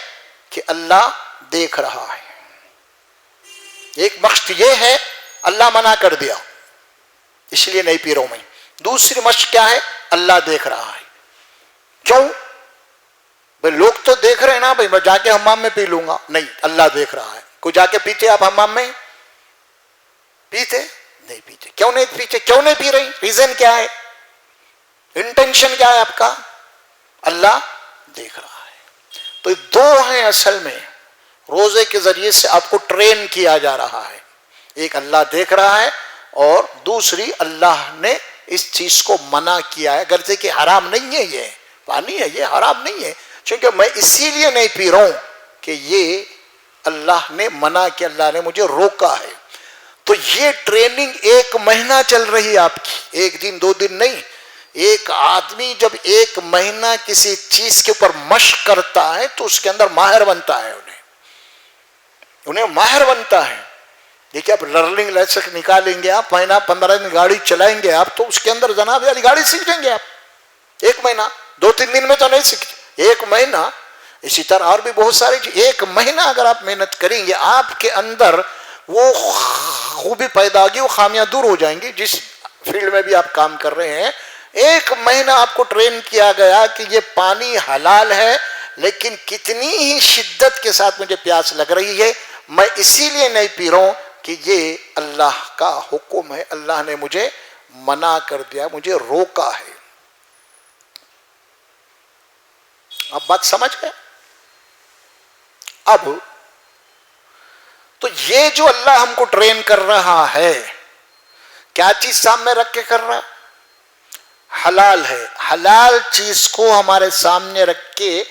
کہ اللہ دیکھ رہا ہے. ایک مشق یہ ہے اللہ منع کر دیا اس لیے نہیں پی رہا ہوں میں. دوسری مشق کیا ہے؟ اللہ دیکھ رہا ہے. کیوں بھائی؟ لوگ تو دیکھ رہے ہیں نا، بھائی میں جا کے حمام میں پی لوں گا. نہیں، اللہ دیکھ رہا ہے. کوئی جا کے پیتے آپ حمام میں؟ پیتے نہیں پیتے. کیوں نہیں پیتے؟ کیوں نہیں پی رہی؟ ریزن کیا ہے؟ انٹینشن کیا ہے آپ کا؟ اللہ دیکھ رہا ہے. تو دو ہیں اصل میں، روزے کے ذریعے سے آپ کو ٹرین کیا جا رہا ہے. ایک اللہ دیکھ رہا ہے، اور دوسری اللہ نے اس چیز کو منع کیا ہے. اگرچہ کہ حرام نہیں ہے، یہ پانی ہے، یہ حرام نہیں ہے، چونکہ میں اسی لیے نہیں پی رہا ہوں کہ یہ اللہ نے منع کیا، اللہ نے مجھے روکا ہے. تو یہ ٹریننگ ایک مہینہ چل رہی ہے آپ کی، ایک دن دو دن نہیں. ایک آدمی جب ایک مہینہ کسی چیز کے اوپر مشق کرتا ہے تو اس کے اندر ماہر بنتا ہے، انہیں ماہر بنتا ہے. دیکھیے آپ لرننگ لائسنس نکالیں گے، آپ مہینہ 15 دن گاڑی چلائیں گے آپ، تو اس کے اندر جناب والی گاڑی سیکھ لیں گے آپ. ایک مہینہ 2-3 دن میں تو نہیں سیکھتے، 1 مہینہ. اسی طرح اور بھی بہت ساری چیز. 1 مہینہ اگر آپ محنت کریں گے، آپ کے اندر وہ خوبی پیدا ہوگی، وہ خامیاں دور ہو جائیں گی. جس فیلڈ میں بھی آپ کام کر رہے ہیں، 1 مہینہ آپ کو ٹرین کیا گیا کہ یہ پانی حلال ہے، لیکن کتنی ہی شدت کے ساتھ مجھے پیاس لگ رہی ہے، میں اسی لیے نہیں پی رہا ہوں کہ یہ اللہ کا حکم ہے، اللہ نے مجھے منع کر دیا، مجھے روکا ہے. اب بات سمجھ گئے؟ اب تو یہ جو اللہ ہم کو ٹرین کر رہا ہے، کیا چیز سامنے رکھ کے کر رہا؟ حلال ہے. حلال چیز کو ہمارے سامنے رکھ کے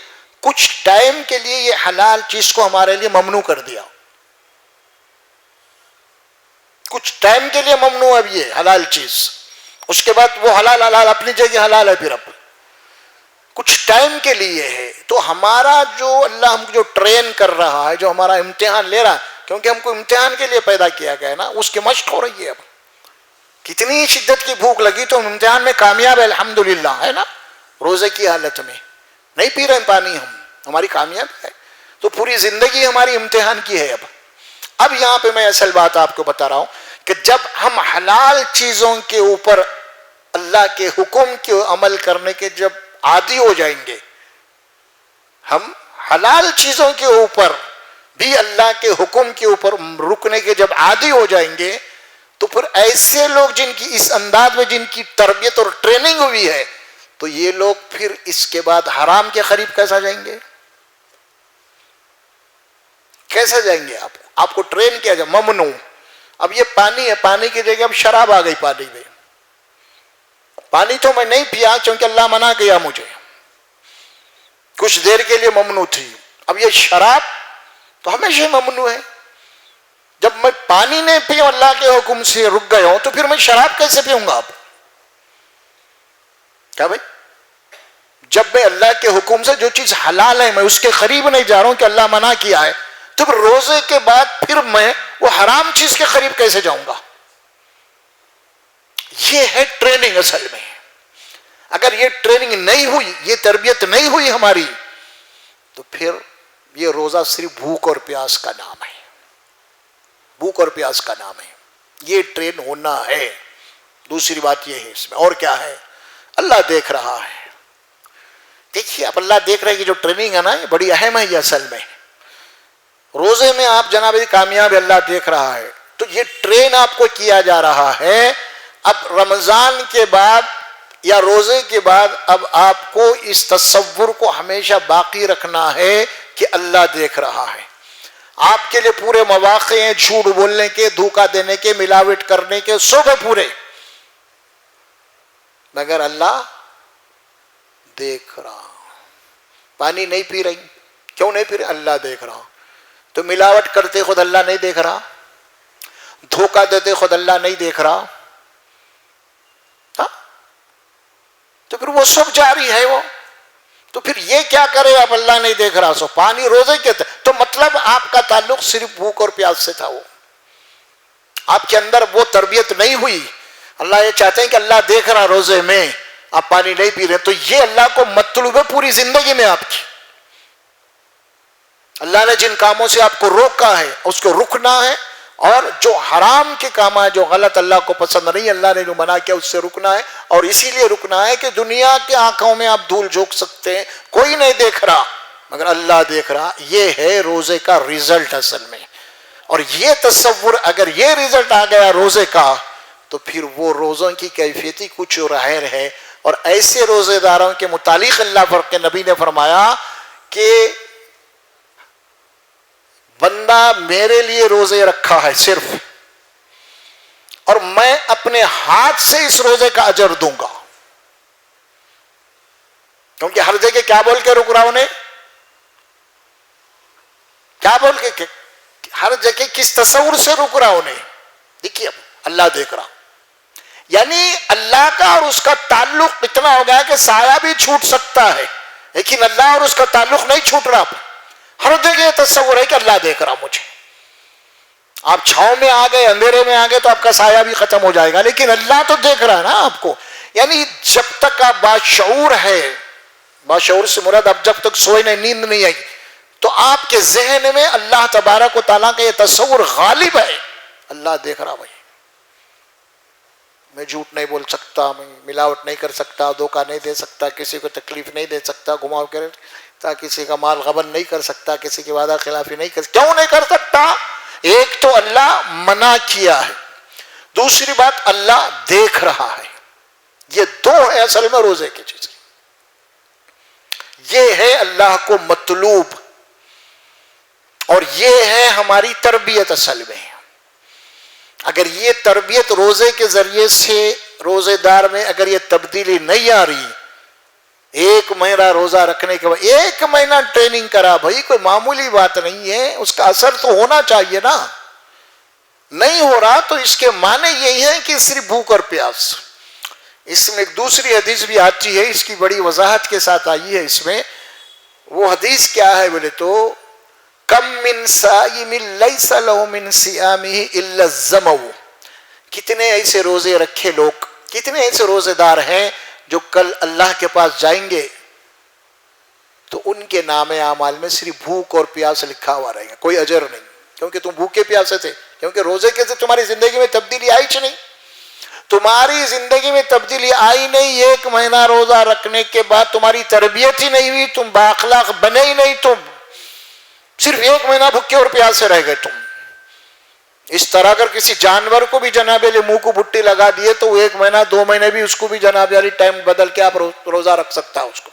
کچھ ٹائم کے لیے یہ حلال چیز کو ہمارے لیے ممنوع کر دیا. کچھ ٹائم کے لیے ممنوع اب یہ حلال چیز، اس کے بعد وہ حلال اپنی جگہ حلال ہے. پھر اب کچھ ٹائم کے لیے ہے. تو ہمارا جو اللہ ہم کو جو ٹرین کر رہا ہے، جو ہمارا امتحان لے رہا ہے، کیونکہ ہم کو امتحان کے لیے پیدا کیا گیا ہے نا، اس کی مشق ہو رہی ہے. اب کتنی شدت کی بھوک لگی تو ہم امتحان میں کامیاب ہے الحمدللہ، ہے نا. روزے کی حالت میں نہیں پی رہے پانی، ہماری کامیابی ہے. تو پوری زندگی ہماری امتحان کی ہے. اب یہاں پہ میں اصل بات آپ کو بتا رہا ہوں کہ جب ہم حلال چیزوں کے اوپر اللہ کے حکم کے عمل کرنے کے جب عادی ہو جائیں گے، ہم حلال چیزوں کے اوپر بھی اللہ کے حکم کے اوپر رکنے کے جب عادی ہو جائیں گے، تو پھر ایسے لوگ جن کی اس انداز میں جن کی تربیت اور ٹریننگ ہوئی ہے، تو یہ لوگ پھر اس کے بعد حرام کے قریب کیسا جائیں گے؟ کیسے جائیں گے؟ آپ کو ٹرین کیا جائے ممنوع. اب یہ پانی ہے، پانی کی جگہ اب شراب آ گئی پانی میں. پانی تو میں نہیں پیا کیونکہ اللہ منع کیا مجھے، کچھ دیر کے لیے ممنوع تھی. اب یہ شراب تو ہمیشہ ممنوع ہے. جب میں پانی نہیں پیا اللہ کے حکم سے رک گیا ہوں، تو پھر میں شراب کیسے پیوں گا؟ آپ کیا بھائی؟ جب میں اللہ کے حکم سے جو چیز حلال ہے میں اس کے قریب نہیں جا رہا ہوں کہ اللہ منع کیا ہے، تو پھر روزے کے بعد پھر میں وہ حرام چیز کے قریب کیسے جاؤں گا؟ یہ ہے ٹریننگ اصل میں. اگر یہ ٹریننگ نہیں ہوئی، یہ تربیت نہیں ہوئی ہماری، تو پھر یہ روزہ صرف بھوک اور پیاس کا نام ہے. بھوک اور پیاس کا نام ہے. یہ ٹرین ہونا ہے. دوسری بات یہ ہے اس میں، اور کیا ہے؟ اللہ دیکھ رہا ہے. دیکھیے اب اللہ دیکھ رہا ہے کہ جو ٹریننگ ہے نا، یہ بڑی اہم ہے. یہ اصل میں روزے میں آپ جناب کامیاب اللہ دیکھ رہا ہے، تو یہ ٹرین آپ کو کیا جا رہا ہے. اب رمضان کے بعد یا روزے کے بعد اب آپ کو اس تصور کو ہمیشہ باقی رکھنا ہے کہ اللہ دیکھ رہا ہے. آپ کے لیے پورے مواقع ہیں جھوٹ بولنے کے، دھوکہ دینے کے، ملاوٹ کرنے کے، سب پورے، مگر اللہ دیکھ رہا. پانی نہیں پی رہی، کیوں نہیں پی رہی؟ اللہ دیکھ رہا. تو ملاوٹ کرتے خود اللہ نہیں دیکھ رہا؟ دھوکہ دیتے خود اللہ نہیں دیکھ رہا؟ ہاں؟ تو پھر وہ سب جاری ہے. وہ تو پھر یہ کیا کرے؟ اب اللہ نہیں دیکھ رہا سو پانی روزے کے تو مطلب آپ کا تعلق صرف بھوک اور پیاس سے تھا. وہ آپ کے اندر وہ تربیت نہیں ہوئی. اللہ یہ چاہتے ہیں کہ اللہ دیکھ رہا روزے میں، آپ پانی نہیں پی رہے، تو یہ اللہ کو مطلوب ہے پوری زندگی میں آپ کی. اللہ نے جن کاموں سے آپ کو روکا ہے اس کو رکنا ہے، اور جو حرام کے کام ہے، جو غلط اللہ کو پسند نہیں، اللہ نے جو منع کیا اس سے رکنا ہے. اور اسی لیے رکنا ہے کہ دنیا کے آنکھوں میں آپ دھول جھونک سکتے ہیں، کوئی نہیں دیکھ رہا مگر اللہ دیکھ رہا. یہ ہے روزے کا ریزلٹ اصل میں. اور یہ تصور اگر یہ ریزلٹ آ گیا روزے کا، تو پھر وہ روزوں کی کیفیتی کچھ اور ہے. اور ایسے روزے داروں کے متعلق اللہ فرق نبی نے فرمایا کہ بندہ میرے لیے روزے رکھا ہے صرف، اور میں اپنے ہاتھ سے اس روزے کا اجر دوں گا. کیونکہ ہر جگہ کیا بول کے رک رہا انہیں؟ کیا بول کے ہر جگہ کس تصور سے رک رہا انہیں؟ دیکھیے اب اللہ دیکھ رہا، یعنی اللہ کا اور اس کا تعلق اتنا ہو گیا کہ سایہ بھی چھوٹ سکتا ہے، لیکن اللہ اور اس کا تعلق نہیں چھوٹ رہا. ہر جگہ یہ تصور ہے کہ اللہ دیکھ رہا مجھے. آپ چھاؤں میں آ گئے، اندھیرے میں آ گئے تو آپ کا سایہ بھی ختم ہو جائے گا، لیکن اللہ تو دیکھ رہا ہے نا آپ کو. یعنی جب تک آپ باشعور ہے باشعور سے مراد اب جب تک سوئے نہیں، نیند نہیں آئی تو آپ کے ذہن میں اللہ تبارک و تعالیٰ کا یہ تصور غالب ہے، اللہ دیکھ رہا بھائی، میں جھوٹ نہیں بول سکتا، میں ملاوٹ نہیں کر سکتا، دھوکہ نہیں دے سکتا، کسی کو تکلیف نہیں دے سکتا، گھماؤ کر کسی کا مال غبن نہیں کر سکتا، کسی کی وعدہ خلافی نہیں کر سکتا۔ کیوں نہیں کر سکتا؟ ایک تو اللہ منع کیا ہے، دوسری بات اللہ دیکھ رہا ہے۔ یہ دو ہے اصل میں روزے کی چیزیں، یہ ہے اللہ کو مطلوب اور یہ ہے ہماری تربیت اصل میں۔ اگر یہ تربیت روزے کے ذریعے سے روزے دار میں اگر یہ تبدیلی نہیں آ رہی، ایک مہینہ روزہ رکھنے کے بعد ایک مہینہ ٹریننگ کرا بھائی، کوئی معمولی بات نہیں ہے، اس کا اثر تو ہونا چاہیے نا، نہیں ہو رہا تو اس کے معنی یہی ہے کہ صرف بھوک اور پیاس۔ اس میں ایک دوسری حدیث بھی آتی ہے، اس کی بڑی وضاحت کے ساتھ آئی ہے اس میں۔ وہ حدیث کیا ہے بولے تو کم من صائم لیس لہ من صیامہ الا الظمأ، کتنے ایسے روزے رکھے لوگ، کتنے ایسے روزے دار ہیں جو کل اللہ کے پاس جائیں گے تو ان کے نام اعمال میں صرف بھوک اور پیاس لکھا ہوا رہے گا، کوئی اجر نہیں، کیونکہ تم بھوکے پیاسے تھے، کیونکہ روزے کے سے تمہاری زندگی میں تبدیلی آئی چ نہیں، تمہاری زندگی میں تبدیلی آئی نہیں، ایک مہینہ روزہ رکھنے کے بعد تمہاری تربیت ہی نہیں ہوئی، تم بااخلاق بنے ہی نہیں، تم صرف ایک مہینہ بھوکے اور پیاسے رہ گئے تم۔ اس طرح اگر کسی جانور کو بھی جناب علی منہ کو بھٹی لگا دیے تو وہ ایک مہینہ 2 مہینے بھی اس کو بھی جناب علی ٹائم بدل کے آپ روزہ رکھ سکتا ہے اس کو۔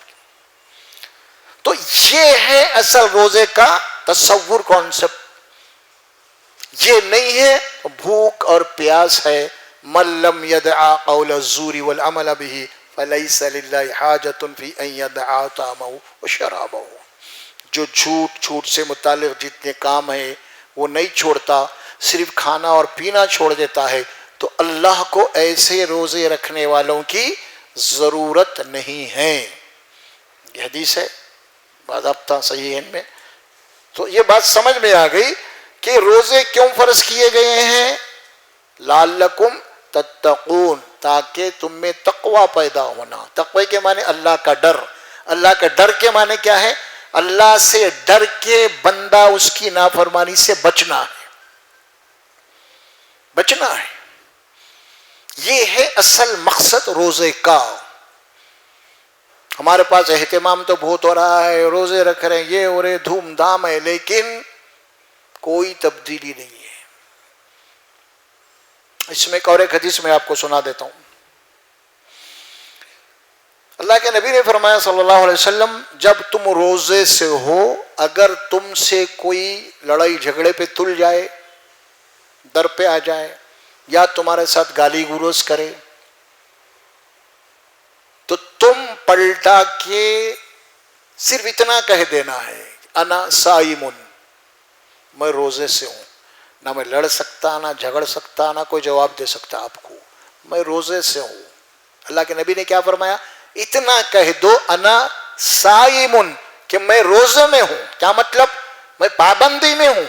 تو یہ ہے اصل روزے کا تصور، کانسیپٹ۔ یہ نہیں ہے بھوک اور پیاس ہے۔ من لم يدع قول الزور والعمل به فليس لله حاجة في ان يدع طعامه وشرابه، جو جھوٹ سے متعلق جتنے کام ہیں وہ نہیں چھوڑتا، صرف کھانا اور پینا چھوڑ دیتا ہے، تو اللہ کو ایسے روزے رکھنے والوں کی ضرورت نہیں ہے۔ یہ حدیث ہے، باضابطہ صحیح ہے ان میں۔ تو یہ بات سمجھ میں آ گئی کہ روزے کیوں فرض کیے گئے ہیں؟ لعلکم تتقون، تاکہ تم میں تقوی پیدا ہونا۔ تقوی کے معنی اللہ کا ڈر، اللہ کا ڈر کے معنی کیا ہے؟ اللہ سے ڈر کے بندہ اس کی نافرمانی سے بچنا ہے، بچنا ہے۔ یہ ہے اصل مقصد روزے کا۔ ہمارے پاس اہتمام تو بہت ہو رہا ہے، روزے رکھ رہے ہیں، یہ ہو رہے، دھوم دھام ہے، لیکن کوئی تبدیلی نہیں ہے۔ اس میں اور ایک حدیث میں آپ کو سنا دیتا ہوں۔ اللہ کے نبی نے فرمایا صلی اللہ علیہ وسلم، جب تم روزے سے ہو، اگر تم سے کوئی لڑائی جھگڑے پہ تل جائے، در پہ آ جائے، یا تمہارے ساتھ گالی گلوچ کرے، تو تم پلٹا کے صرف اتنا کہہ دینا ہے، انا صائم، میں روزے سے ہوں، نہ میں لڑ سکتا، نہ جھگڑ سکتا، نہ کوئی جواب دے سکتا آپ کو، میں روزے سے ہوں۔ اللہ کے نبی نے کیا فرمایا؟ اتنا کہہ دو انا صائم، کہ میں روزے میں ہوں۔ کیا مطلب؟ میں پابندی میں ہوں،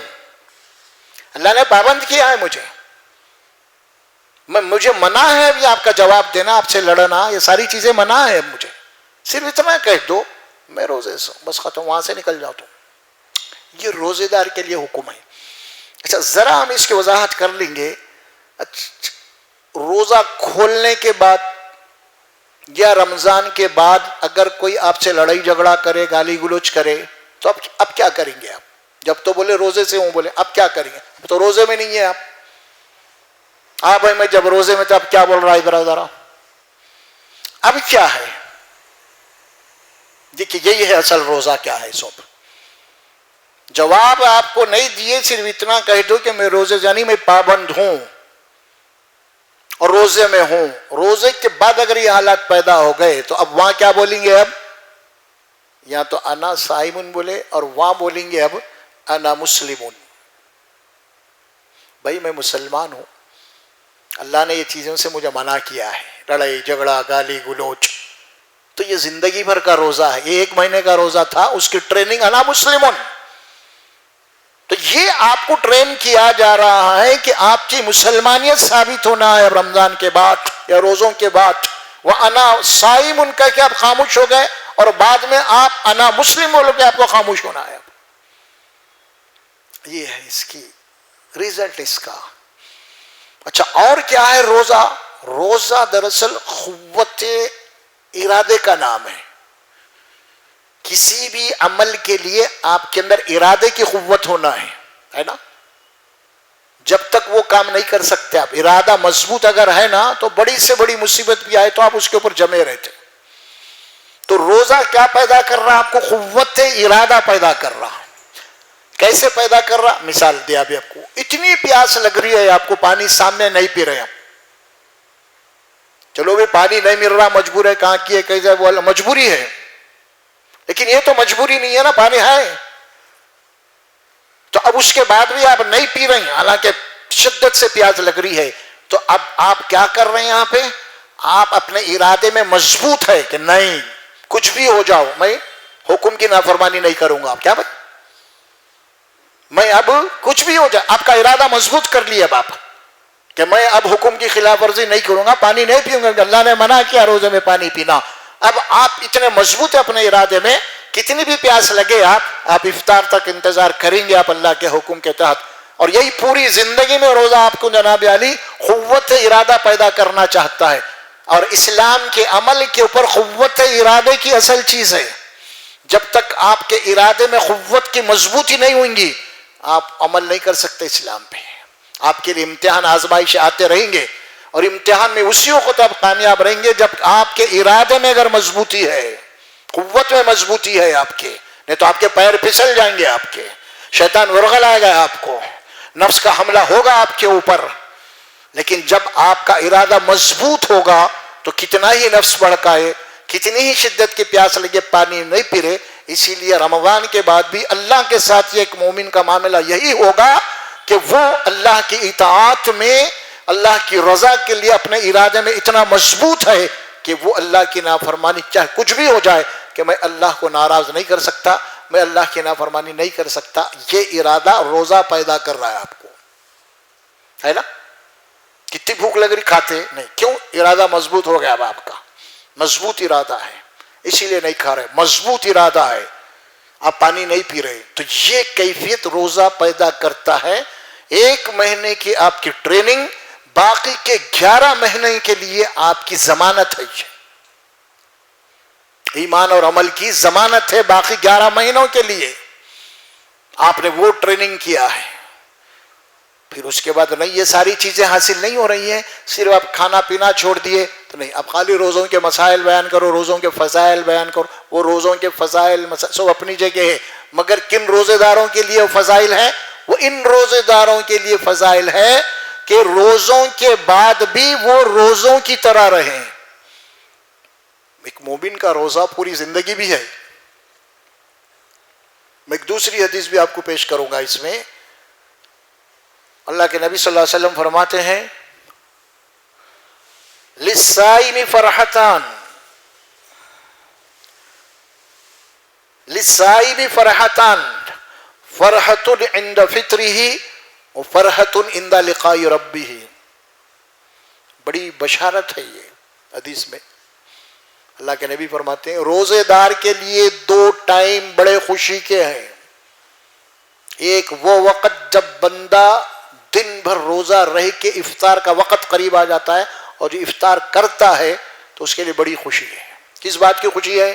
اللہ نے پابند کیا ہے مجھے منع ہے ابھی آپ کا جواب دینا، آپ سے لڑنا، یہ ساری چیزیں منع ہے مجھے، صرف اتنا کہہ دو میں روزے سے ہوں، بس ختم، وہاں سے نکل جاؤ تم۔ یہ روزے دار کے لیے حکم ہے۔ اچھا ذرا ہم اس کی وضاحت کر لیں گے۔ روزہ کھولنے کے بعد یا رمضان کے بعد اگر کوئی آپ سے لڑائی جھگڑا کرے، گالی گلوچ کرے، تو اب کیا کریں گے آپ؟ جب تو بولے روزے سے ہوں، بولے اب کیا کریں گے؟ اب تو روزے میں نہیں ہے آپ بھائی، میں جب روزے میں تھا، اب کیا بول رہا ہے ذرا اب کیا ہے؟ دیکھیے یہی ہے اصل روزہ کیا ہے۔ سب جواب آپ کو نہیں دیے، صرف اتنا کہہ دو کہ میں روزے، یعنی میں پابند ہوں اور روزے میں ہوں۔ روزے کے بعد اگر یہ حالات پیدا ہو گئے تو اب وہاں کیا بولیں گے؟ اب یا تو انا صائمون بولے، اور وہاں بولیں گے اب انا مسلمون، بھائی میں مسلمان ہوں، اللہ نے یہ چیزوں سے مجھے منع کیا ہے، لڑائی جھگڑا گالی گلوچ۔ تو یہ زندگی بھر کا روزہ ہے، یہ 1 مہینے کا روزہ تھا، اس کی ٹریننگ انا مسلمون۔ تو یہ آپ کو ٹرین کیا جا رہا ہے کہ آپ کی مسلمانیت ثابت ہونا ہے رمضان کے بعد یا روزوں کے بعد، وَأَنَا صَائِمٌ کہہ کے آپ خاموش ہو گئے، اور بعد میں آپ انا مسلم بولو کہ آپ کو خاموش ہونا ہے. یہ ہے اس کی ریزلٹ اس کا. اچھا اور کیا ہے روزہ؟ روزہ دراصل قوت ارادے کا نام ہے. کسی بھی عمل کے لیے آپ کے اندر ارادے کی قوت ہونا ہے نا. جب تک وہ کام نہیں کر سکتے آپ، ارادہ مضبوط اگر ہے نا تو بڑی سے بڑی مصیبت بھی آئے تو آپ اس کے اوپر جمے رہتے. تو روزہ کیا پیدا کر رہا؟ آپ کو قوت ارادہ پیدا کر رہا. کیسے پیدا کر رہا؟ مثال دیا ابھی آپ کو. اتنی پیاس لگ رہی ہے آپ کو، پانی سامنے نہیں پی رہے آپ. چلو بھی پانی نہیں مل رہا، مجبور ہے، کہاں کی ہے کیسے، وہ مجبوری ہے. لیکن یہ تو مجبوری نہیں ہے نا، پانی ہے. تو اب اس کے بعد بھی آپ نہیں پی رہے ہیں حالانکہ شدت سے پیاس لگ رہی ہے. تو اب آپ کیا کر رہے ہیں یہاں پہ؟ آپ اپنے ارادے میں مضبوط ہے کہ نہیں کچھ بھی ہو جاؤ میں حکم کی نافرمانی نہیں کروں گا. آپ کیا بھائی، میں اب کچھ بھی ہو جائے، آپ کا ارادہ مضبوط کر لیا اب آپ کہ میں اب حکم کی خلاف ورزی نہیں کروں گا، پانی نہیں پیوں گا. اللہ نے منع کیا روزے میں پانی پینا. اب آپ اتنے مضبوط ہیں اپنے ارادے میں، کتنی بھی پیاس لگے آپ افطار تک انتظار کریں گے آپ اللہ کے حکم کے تحت. اور یہی پوری زندگی میں روزہ آپ کو جناب علی قوت ارادہ پیدا کرنا چاہتا ہے. اور اسلام کے عمل کے اوپر قوت ارادے کی اصل چیز ہے. جب تک آپ کے ارادے میں قوت کی مضبوطی نہیں ہوئیں گی آپ عمل نہیں کر سکتے اسلام پہ. آپ کے لیے امتحان آزمائش آتے رہیں گے، اور امتحان میں اسی وقت آپ کامیاب رہیں گے جب آپ کے ارادے میں اگر مضبوطی ہے، قوت میں مضبوطی ہے آپ کے. نہیں تو آپ کے پیر پھسل جائیں گے، آپ کے شیطان ورغل آئے گا، آپ کو نفس کا حملہ ہوگا آپ کے اوپر. لیکن جب آپ کا ارادہ مضبوط ہوگا تو کتنا ہی نفس بھڑکائے، کتنی ہی شدت کی پیاس لگے، پانی نہیں پی رہے. اسی لیے رمضان کے بعد بھی اللہ کے ساتھ ایک مومن کا معاملہ یہی ہوگا کہ وہ اللہ کی اطاعت میں، اللہ کی رضا کے لیے اپنے ارادے میں اتنا مضبوط ہے کہ وہ اللہ کی نافرمانی چاہے کچھ بھی ہو جائے کہ میں اللہ کو ناراض نہیں کر سکتا، میں اللہ کی نافرمانی نہیں کر سکتا. یہ ارادہ روزہ پیدا کر رہا ہے آپ کو، ہے نا. کتنی بھوک لگ رہی، کھاتے نہیں، کیوں؟ ارادہ مضبوط ہو گیا. اب آپ کا مضبوط ارادہ ہے اسی لیے نہیں کھا رہے، مضبوط ارادہ ہے آپ پانی نہیں پی رہے. تو یہ کیفیت روزہ پیدا کرتا ہے. 1 مہینے کی آپ کی ٹریننگ باقی کے 11 مہینے کے لیے آپ کی ضمانت ہے. ایمان اور عمل کی ضمانت ہے باقی 11 مہینوں کے لیے. آپ نے وہ ٹریننگ کیا ہے. پھر اس کے بعد نہیں، یہ ساری چیزیں حاصل نہیں ہو رہی ہیں، صرف آپ کھانا پینا چھوڑ دیے تو نہیں. اب خالی روزوں کے مسائل بیان کرو، روزوں کے فضائل بیان کرو. وہ روزوں کے فضائل سب اپنی جگہ ہے، مگر کن روزے داروں کے لیے فضائل ہیں؟ وہ ان روزے داروں کے لیے فضائل ہے کہ روزوں کے بعد بھی وہ روزوں کی طرح رہیں. ایک مومن کا روزہ پوری زندگی بھی ہے. میں ایک دوسری حدیث بھی آپ کو پیش کروں گا. اس میں اللہ کے نبی صلی اللہ علیہ وسلم فرماتے ہیں للصائم فرحتان، للصائم فرحتان، فرحت عند فطره وفرحت عند لقاء ربه. بڑی بشارت ہے یہ حدیث میں. اللہ کے نبی فرماتے ہیں روزے دار کے لیے 2 ٹائم بڑے خوشی کے ہیں. ایک وہ وقت جب بندہ دن بھر روزہ رہ کے افطار کا وقت قریب آ جاتا ہے اور جو افطار کرتا ہے تو اس کے لیے بڑی خوشی ہے. کس بات کی خوشی ہے؟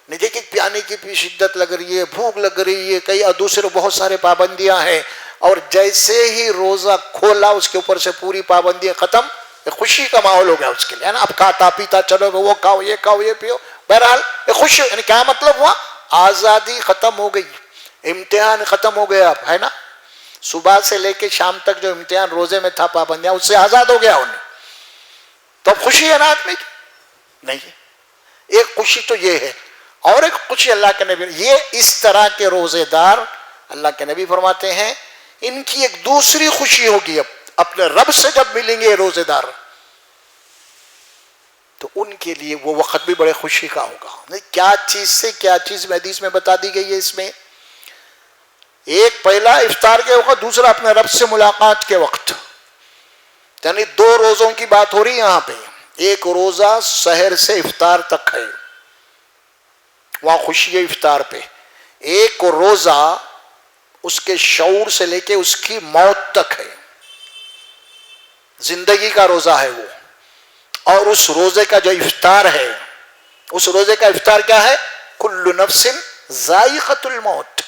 نہیں دیکھیں پیانے کی بھی شدت لگ رہی ہے، بھوک لگ رہی ہے، کئی دوسرے بہت سارے پابندیاں ہیں، اور جیسے ہی روزہ کھولا اس کے اوپر سے پوری پابندیاں ختم، خوشی کا ماحول ہو گیا اس کے لیے، ہے نا. اب کھاتا پیتا چلو گے، وہ کھاؤ یہ پیو، بہرحال خوش. یعنی کیا مطلب ہوا؟ آزادی ختم ہو گئی، امتحان ختم ہو گیا. اب ہے نا، صبح سے لے کے شام تک جو امتحان روزے میں تھا پابندیاں، اس سے آزاد ہو گیا انہیں. تو اب خوشی ہے نا آدمی کی؟ نہیں. ایک خوشی تو یہ ہے، اور ایک خوشی اللہ کے نبی، یہ اس طرح کے روزے دار اللہ کے نبی فرماتے ہیں ان کی ایک دوسری خوشی ہوگی. اب اپنے رب سے جب ملیں گے روزے دار تو ان کے لیے وہ وقت بھی بڑے خوشی کا ہوگا. کیا چیز سے کیا چیز میں حدیث میں بتا دی گئی ہے. اس میں ایک پہلا افطار کے وقت، دوسرا اپنے رب سے ملاقات کے وقت. یعنی 2 روزوں کی بات ہو رہی ہے یہاں پہ. ایک روزہ سحر سے افطار تک ہے، وہاں خوشی ہے افطار پہ. ایک روزہ اس کے شعور سے لے کے اس کی موت تک ہے، زندگی کا روزہ ہے وہ. اور اس روزے کا جو افطار ہے، اس روزے کا افطار کیا ہے؟ کل نفس ذائقۃ الموت،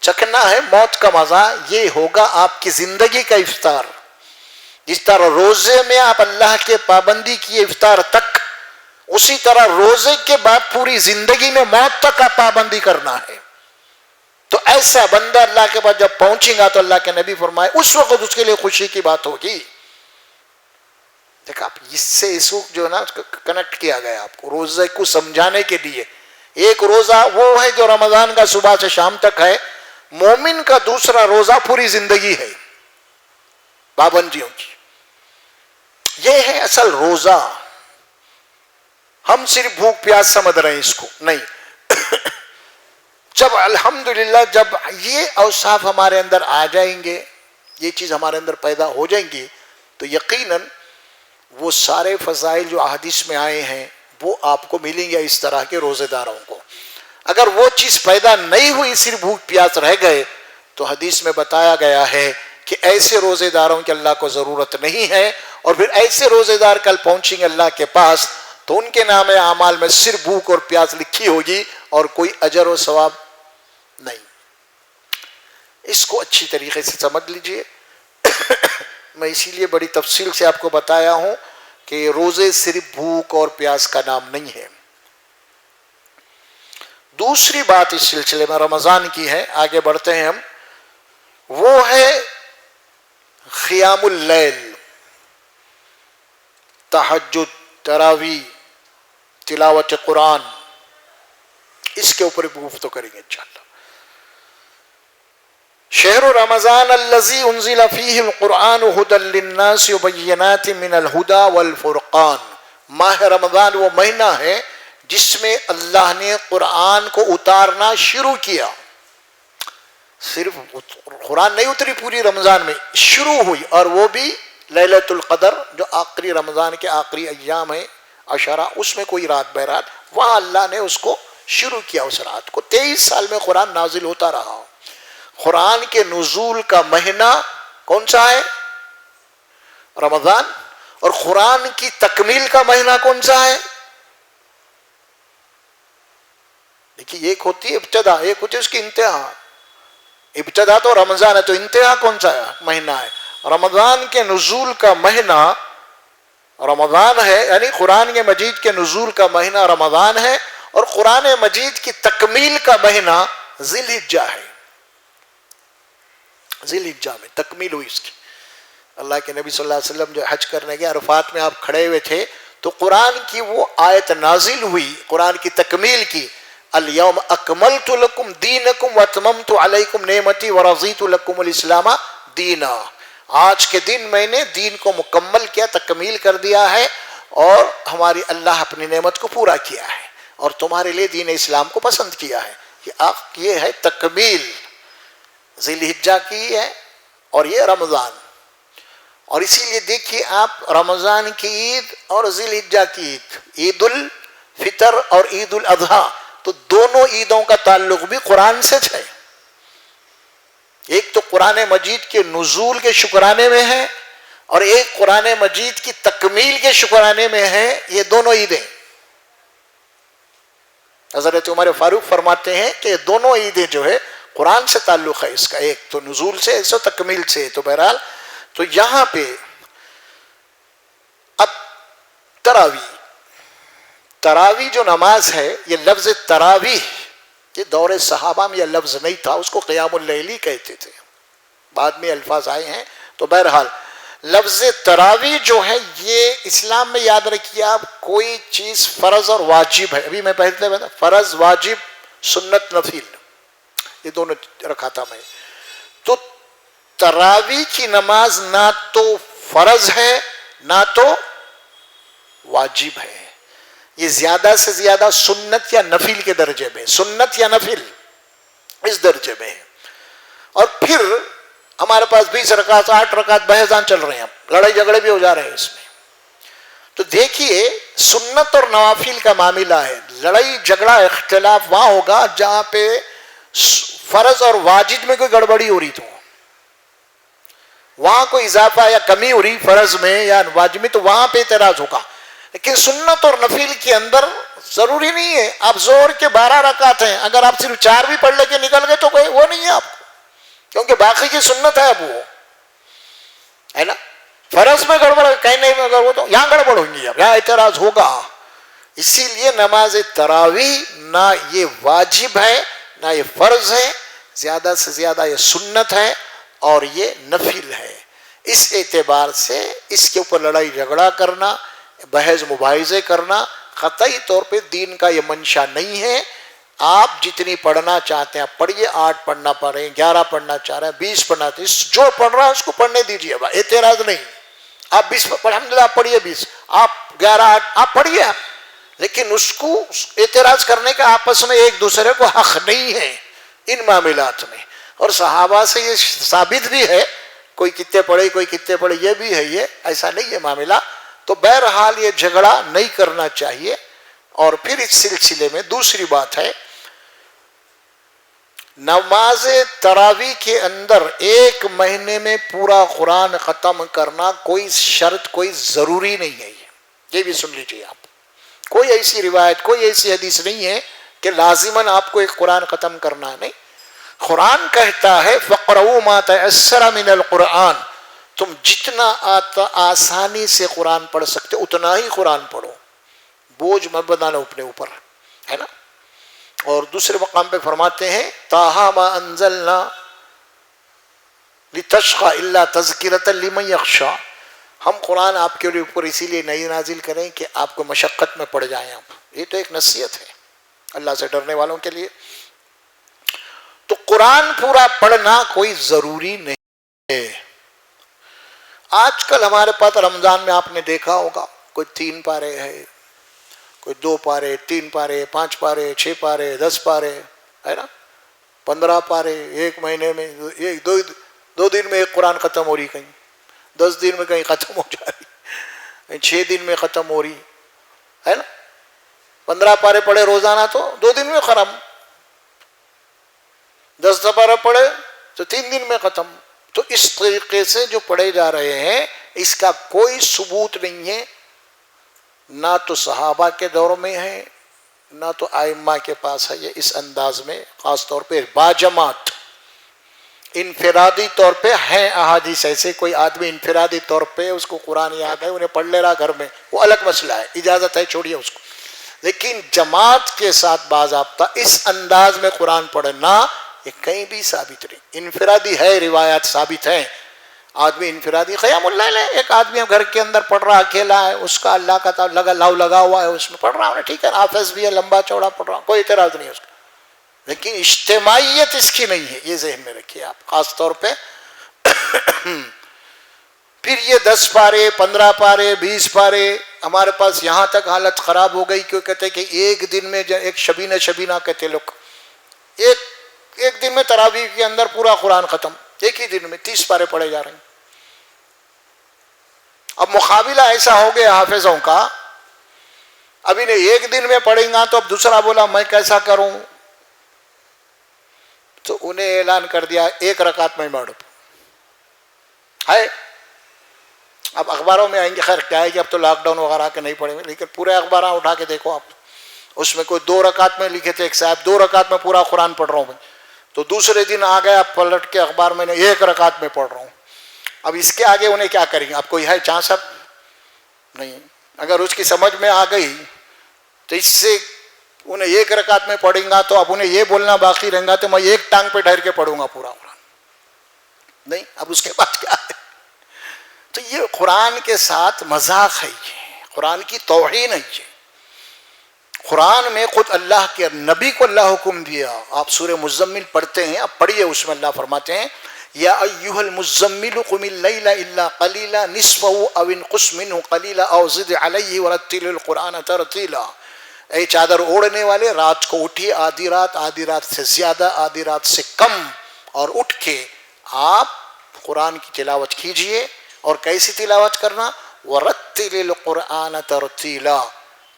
چکھنا ہے موت کا مزہ. یہ ہوگا آپ کی زندگی کا افطار. جس طرح روزے میں آپ اللہ کے پابندی کیے افطار تک، اسی طرح روزے کے بعد پوری زندگی میں موت تک آپ پابندی کرنا ہے. تو ایسا بندہ اللہ کے پاس جب پہنچے گا تو اللہ کے نبی فرمائے اس وقت اس کے لیے خوشی کی بات ہوگی. دیکھا آپ، اس سے اس وقت جو ہے نا کنیکٹ کیا گیا آپ کو روزے کو سمجھانے کے لیے. ایک روزہ وہ ہے جو رمضان کا صبح سے شام تک ہے. مومن کا دوسرا روزہ پوری زندگی ہے پابندیوں کی. یہ ہے اصل روزہ. ہم صرف بھوک پیاس سمجھ رہے ہیں اس کو، نہیں. جب الحمدللہ جب یہ اوصاف ہمارے اندر آ جائیں گے، یہ چیز ہمارے اندر پیدا ہو جائیں گی، تو یقیناً وہ سارے فضائل جو احادیث میں آئے ہیں وہ آپ کو ملیں گے اس طرح کے روزے داروں کو. اگر وہ چیز پیدا نہیں ہوئی، صرف بھوک پیاس رہ گئے، تو حدیث میں بتایا گیا ہے کہ ایسے روزے داروں کی اللہ کو ضرورت نہیں ہے. اور پھر ایسے روزے دار کل پہنچیں گے اللہ کے پاس تو ان کے نام اعمال میں صرف بھوک اور پیاس لکھی ہوگی اور کوئی اجر و ثواب نہیں. اس کو اچھی طریقے سے سمجھ لیجئے. میں اسی لیے بڑی تفصیل سے آپ کو بتایا ہوں کہ روزے صرف بھوک اور پیاس کا نام نہیں ہے. دوسری بات اس سلسلے میں رمضان کی ہے، آگے بڑھتے ہیں ہم، وہ ہے قیام اللیل، تہجد، تراویح، تلاوت قرآن. اس کے اوپر گفتگو کریں گے انشاءاللہ. شہر رمضان الذی انزل فیہ القرآن ھدی للناس وبینات من الھدی والفرقان. ماہ رمضان وہ مہینہ ہے جس میں اللہ نے قرآن کو اتارنا شروع کیا. صرف قرآن نہیں اتری پوری رمضان میں، شروع ہوئی، اور وہ بھی لیلۃ القدر جو آخری رمضان کے آخری ایام ہیں عشرہ، اس میں کوئی رات بہ رات، وہاں اللہ نے اس کو شروع کیا اس رات کو. 23 سال میں قرآن نازل ہوتا رہا. قرآن کے نزول کا مہینہ کون سا ہے؟ رمضان. اور قرآن کی تکمیل کا مہینہ کون سا ہے؟ دیکھیے، ایک ہوتی ہے ابتدا، ایک ہوتی ہے اس کی انتہا. ابتدا تو رمضان ہے، تو انتہا کون سا مہینہ ہے؟ رمضان کے نزول کا مہینہ رمضان ہے، یعنی قرآن کے مجید کے نزول کا مہینہ رمضان ہے، اور قرآن مجید کی تکمیل کا مہینہ ذی الحجہ ہے. ذی الحجہ میں تکمیل ہوئی اس کی. اللہ کے نبی صلی اللہ علیہ وسلم جو حج کرنے گئے، عرفات میں آپ کھڑے ہوئے تھے، تو قرآن کی وہ آیت نازل ہوئی قرآن کی تکمیل کی. الیوم اکملت لکم دینکم واتممت علیکم نعمتی ورضیت لکم الاسلام دینا. آج کے دن میں نے دین کو مکمل کیا، تکمیل کر دیا ہے، اور ہماری اللہ اپنی نعمت کو پورا کیا ہے، اور تمہارے لیے دین اسلام کو پسند کیا ہے. یہ ہے تکمیل ذی الحجہ کی ہے، اور یہ رمضان. اور اسی لیے دیکھیے آپ، رمضان کی عید اور ذی الحجہ کی عید، عید الفطر اور عید الاضحیٰ، تو دونوں عیدوں کا تعلق بھی قرآن سے ہے. ایک تو قرآن مجید کے نزول کے شکرانے میں ہے، اور ایک قرآن مجید کی تکمیل کے شکرانے میں ہے. یہ دونوں عیدیں حضرت عمر فاروق فرماتے ہیں کہ دونوں عیدیں جو ہے قرآن سے تعلق ہے اس کا، ایک تو نزول سے، ایک تو تکمیل سے. تو بہرحال تو یہاں پہ اب تراویح جو نماز ہے، یہ لفظ تراویح یہ دور صحابہ میں یہ لفظ نہیں تھا، اس کو قیام اللیل کہتے تھے، بعد میں الفاظ آئے ہیں. تو بہرحال لفظ تراویح جو ہے، یہ اسلام میں یاد رکھیے آپ، کوئی چیز فرض اور واجب ہے. ابھی میں پہلے بتا، فرض، واجب، سنت، نفل، یہ دونوں رکھا تھا میں. تو تراویح کی نماز نہ تو فرض ہے نہ تو واجب ہے، یہ زیادہ سے زیادہ سنت یا نفل کے درجے میں، سنت یا نفل اس درجے میں ہے. اور پھر ہمارے پاس 20 رکعت 8 رکعت بحثان چل رہے ہیں، لڑائی جھگڑے بھی ہو جا رہے ہیں اس میں. تو دیکھیے سنت اور نوافل کا معاملہ ہے، لڑائی جھگڑا اختلاف وہاں ہوگا جہاں پہ فرض اور واجب میں کوئی گڑبڑی ہو رہی، تو وہاں کوئی اضافہ یا کمی ہو رہی فرض میں یا واجب میں، تو وہاں پہ اعتراض ہوگا. لیکن سنت اور نفل کے اندر ضروری نہیں ہے آپ زور کے 12 رکعت ہیں، اگر آپ صرف 4 بھی پڑھ لے کے نکل گئے تو کوئی وہ نہیں ہے آپ کو، کیونکہ باقی کی سنت ہے اب وہ ہے نا. فرض میں گڑبڑ کہیں نہیں، اگر وہ تو یہاں گڑبڑ ہوگی، اب یہاں اعتراض ہوگا. اسی لیے نماز تراویح نہ یہ واجب ہے نہ یہ فرض ہے، زیادہ سے زیادہ یہ سنت ہے اور یہ نفل ہے. اس اعتبار سے اس کے اوپر لڑائی جھگڑا کرنا، بحث مباحثے کرنا قطعی طور پہ دین کا یہ منشا نہیں ہے. آپ جتنی پڑھنا چاہتے ہیں آپ پڑھیے، 8 پڑھنا پڑھ رہے ہیں، 11 پڑھنا چاہ رہے ہیں، 20 پڑھنا چاہتے ہیں، جو پڑھ رہا ہے اس کو پڑھنے دیجیے، اعتراض نہیں. آپ 20 الحمدللہ آپ پڑھیے، 20 آپ 11 8 آپ پڑھیے آپ، لیکن اس کو اعتراض کرنے کا آپس میں ایک دوسرے کو حق نہیں ہے ان معاملات میں. اور صحابہ سے یہ ثابت بھی ہے، کوئی کتنے پڑھے کوئی کتنے پڑھے، یہ بھی ہے، یہ ایسا نہیں ہے معاملہ. تو بہرحال یہ جھگڑا نہیں کرنا چاہیے. اور پھر اس سلسلے میں دوسری بات ہے، نماز تراویح کے اندر 1 مہینے میں پورا قرآن ختم کرنا کوئی شرط، کوئی ضروری نہیں ہے. یہ بھی سن لیجیے آپ، کوئی ایسی روایت، کوئی ایسی حدیث نہیں ہے کہ لازماً آپ کو ایک قرآن ختم کرنا نہیں. قرآن کہتا ہے فَقْرَؤُوا مَا تَيَسَّرَ مِنَ الْقُرْآنِ، تم جتنا آسانی سے قرآن پڑھ سکتے اتنا ہی قرآن پڑھو، بوجھ مت بنانا اپنے اوپر، ہے نا. اور دوسرے مقام پہ فرماتے ہیں طٰہٰ مَا أَنزَلْنَا لِتَشْقَىٰ إِلَّا تَذْكِرَةً لِمَن يَخْشَىٰ، ہم قرآن آپ کے اوپر اسی لیے نہیں نازل کریں کہ آپ کو مشقت میں پڑ جائیں آپ. یہ تو ایک نصیحت ہے اللہ سے ڈرنے والوں کے لیے. تو قرآن پورا پڑھنا کوئی ضروری نہیں ہے. آج کل ہمارے پاس رمضان میں آپ نے دیکھا ہوگا کوئی 3 پارے ہے، کوئی 2 پارے، 3 پارے، 5 پارے، 6 پارے، 10 پارے، ہے نا، 15 پارے. 1 مہینے میں 2 دن میں ایک قرآن ختم ہو رہی، کہیں 10 دن میں کہیں ختم ہو جا رہی، کہیں 6 دن میں ختم ہو رہی، ہے نا. 15 پارے پڑھے روزانہ تو 2 دن میں ختم، 10 پارے پڑھے تو 3 دن میں ختم. تو اس طریقے سے جو پڑھے جا رہے ہیں اس کا کوئی ثبوت نہیں ہے، نہ تو صحابہ کے دور میں ہے نہ تو ائمہ کے پاس ہے. یہ اس انداز میں خاص طور پہ باجماعت انفرادی طور پہ ہیں احادیث. ایسے کوئی آدمی انفرادی طور پہ اس کو قرآن یاد ہے انہیں پڑھ لے رہا گھر میں، وہ الگ مسئلہ ہے، اجازت ہے، چھوڑیے اس کو. لیکن جماعت کے ساتھ باضابطہ اس انداز میں قرآن پڑھنا یہ کہیں بھی ثابت نہیں. انفرادی ہے، روایات ثابت ہیں، آدمی انفرادی قیام اللیل ہے، ایک آدمی گھر کے اندر پڑھ رہا اکیلا ہے، اس کا اللہ کا لگا ہوا ہے، اس میں پڑھ رہا ہے، ٹھیک ہے، حافظ بھی ہے، لمبا چوڑا پڑھ رہا، کوئی اعتراض نہیں ہے اس کا. لیکن اجتماعیت اس کی نہیں ہے، یہ ذہن میں رکھیے آپ خاص طور پہ. پھر یہ 10 پارے، 15 پارے، 20 پارے، ہمارے پاس یہاں تک حالت خراب ہو گئی کیوں کہتے ہیں کہ ایک دن میں ایک شبینہ کہتے لوگ، ایک دن میں تراویح کے اندر پورا قرآن ختم، ایک ہی دن میں 30 پارے پڑھے جا رہے ہیں. اب مقابلہ ایسا ہو گیا حافظوں کا، اب انہیں ایک دن میں پڑھیں گا تو اب دوسرا بولا میں کیسا کروں، تو انہیں اعلان کر دیا 1 رکعت میں پڑھو ہے. اب اخباروں میں آئیں گے، خیر کیا ہے کہ اب تو لاک ڈاؤن وغیرہ کے نہیں پڑھیں گے، لیکن پورے اخبار اٹھا کے دیکھو آپ، اس میں کوئی 2 رکعت میں لکھے تھے، ایک صاحب 2 رکعت میں پورا قرآن پڑھ رہا ہوں میں، تو دوسرے دن آ گیا پلٹ کے اخبار میں نے 1 رکعت میں پڑھ رہا ہوں. اب اس کے آگے انہیں کیا کریں گے؟ اب کوئی ہے چانس اب نہیں. اگر اس کی سمجھ میں آ گئی تو اس سے انہیں 1 رکعت میں پڑھیں گا تو اب انہیں یہ بولنا باقی رہیں گا تو میں 1 ٹانگ پہ ٹھہر کے پڑھوں گا پورا قرآن نہیں. اب اس کے بعد کیا ہے؟ تو یہ قرآن کے ساتھ مذاق ہے، یہ قرآن کی توہین ہے. یہ قرآن میں خود اللہ کے نبی کو اللہ حکم دیا. آپ سورہ مزمل پڑھتے ہیں، اب پڑھیے، اس میں اللہ فرماتے ہیں یا ایھا المزمل قم اللیل الا قلیلا نصفہ او انقص منہ قلیلا او زد علیہ ورتل القرآن ترتیلا. اے چادر اوڑھنے والے، رات کو اٹھیے آدھی رات سے زیادہ، آدھی رات سے کم، اور اٹھ کے آپ قرآن کی تلاوت کیجئے. اور کیسی تلاوت کرنا؟ وَرَتِّلِ الْقُرْآنَ تَرْتِيلًا،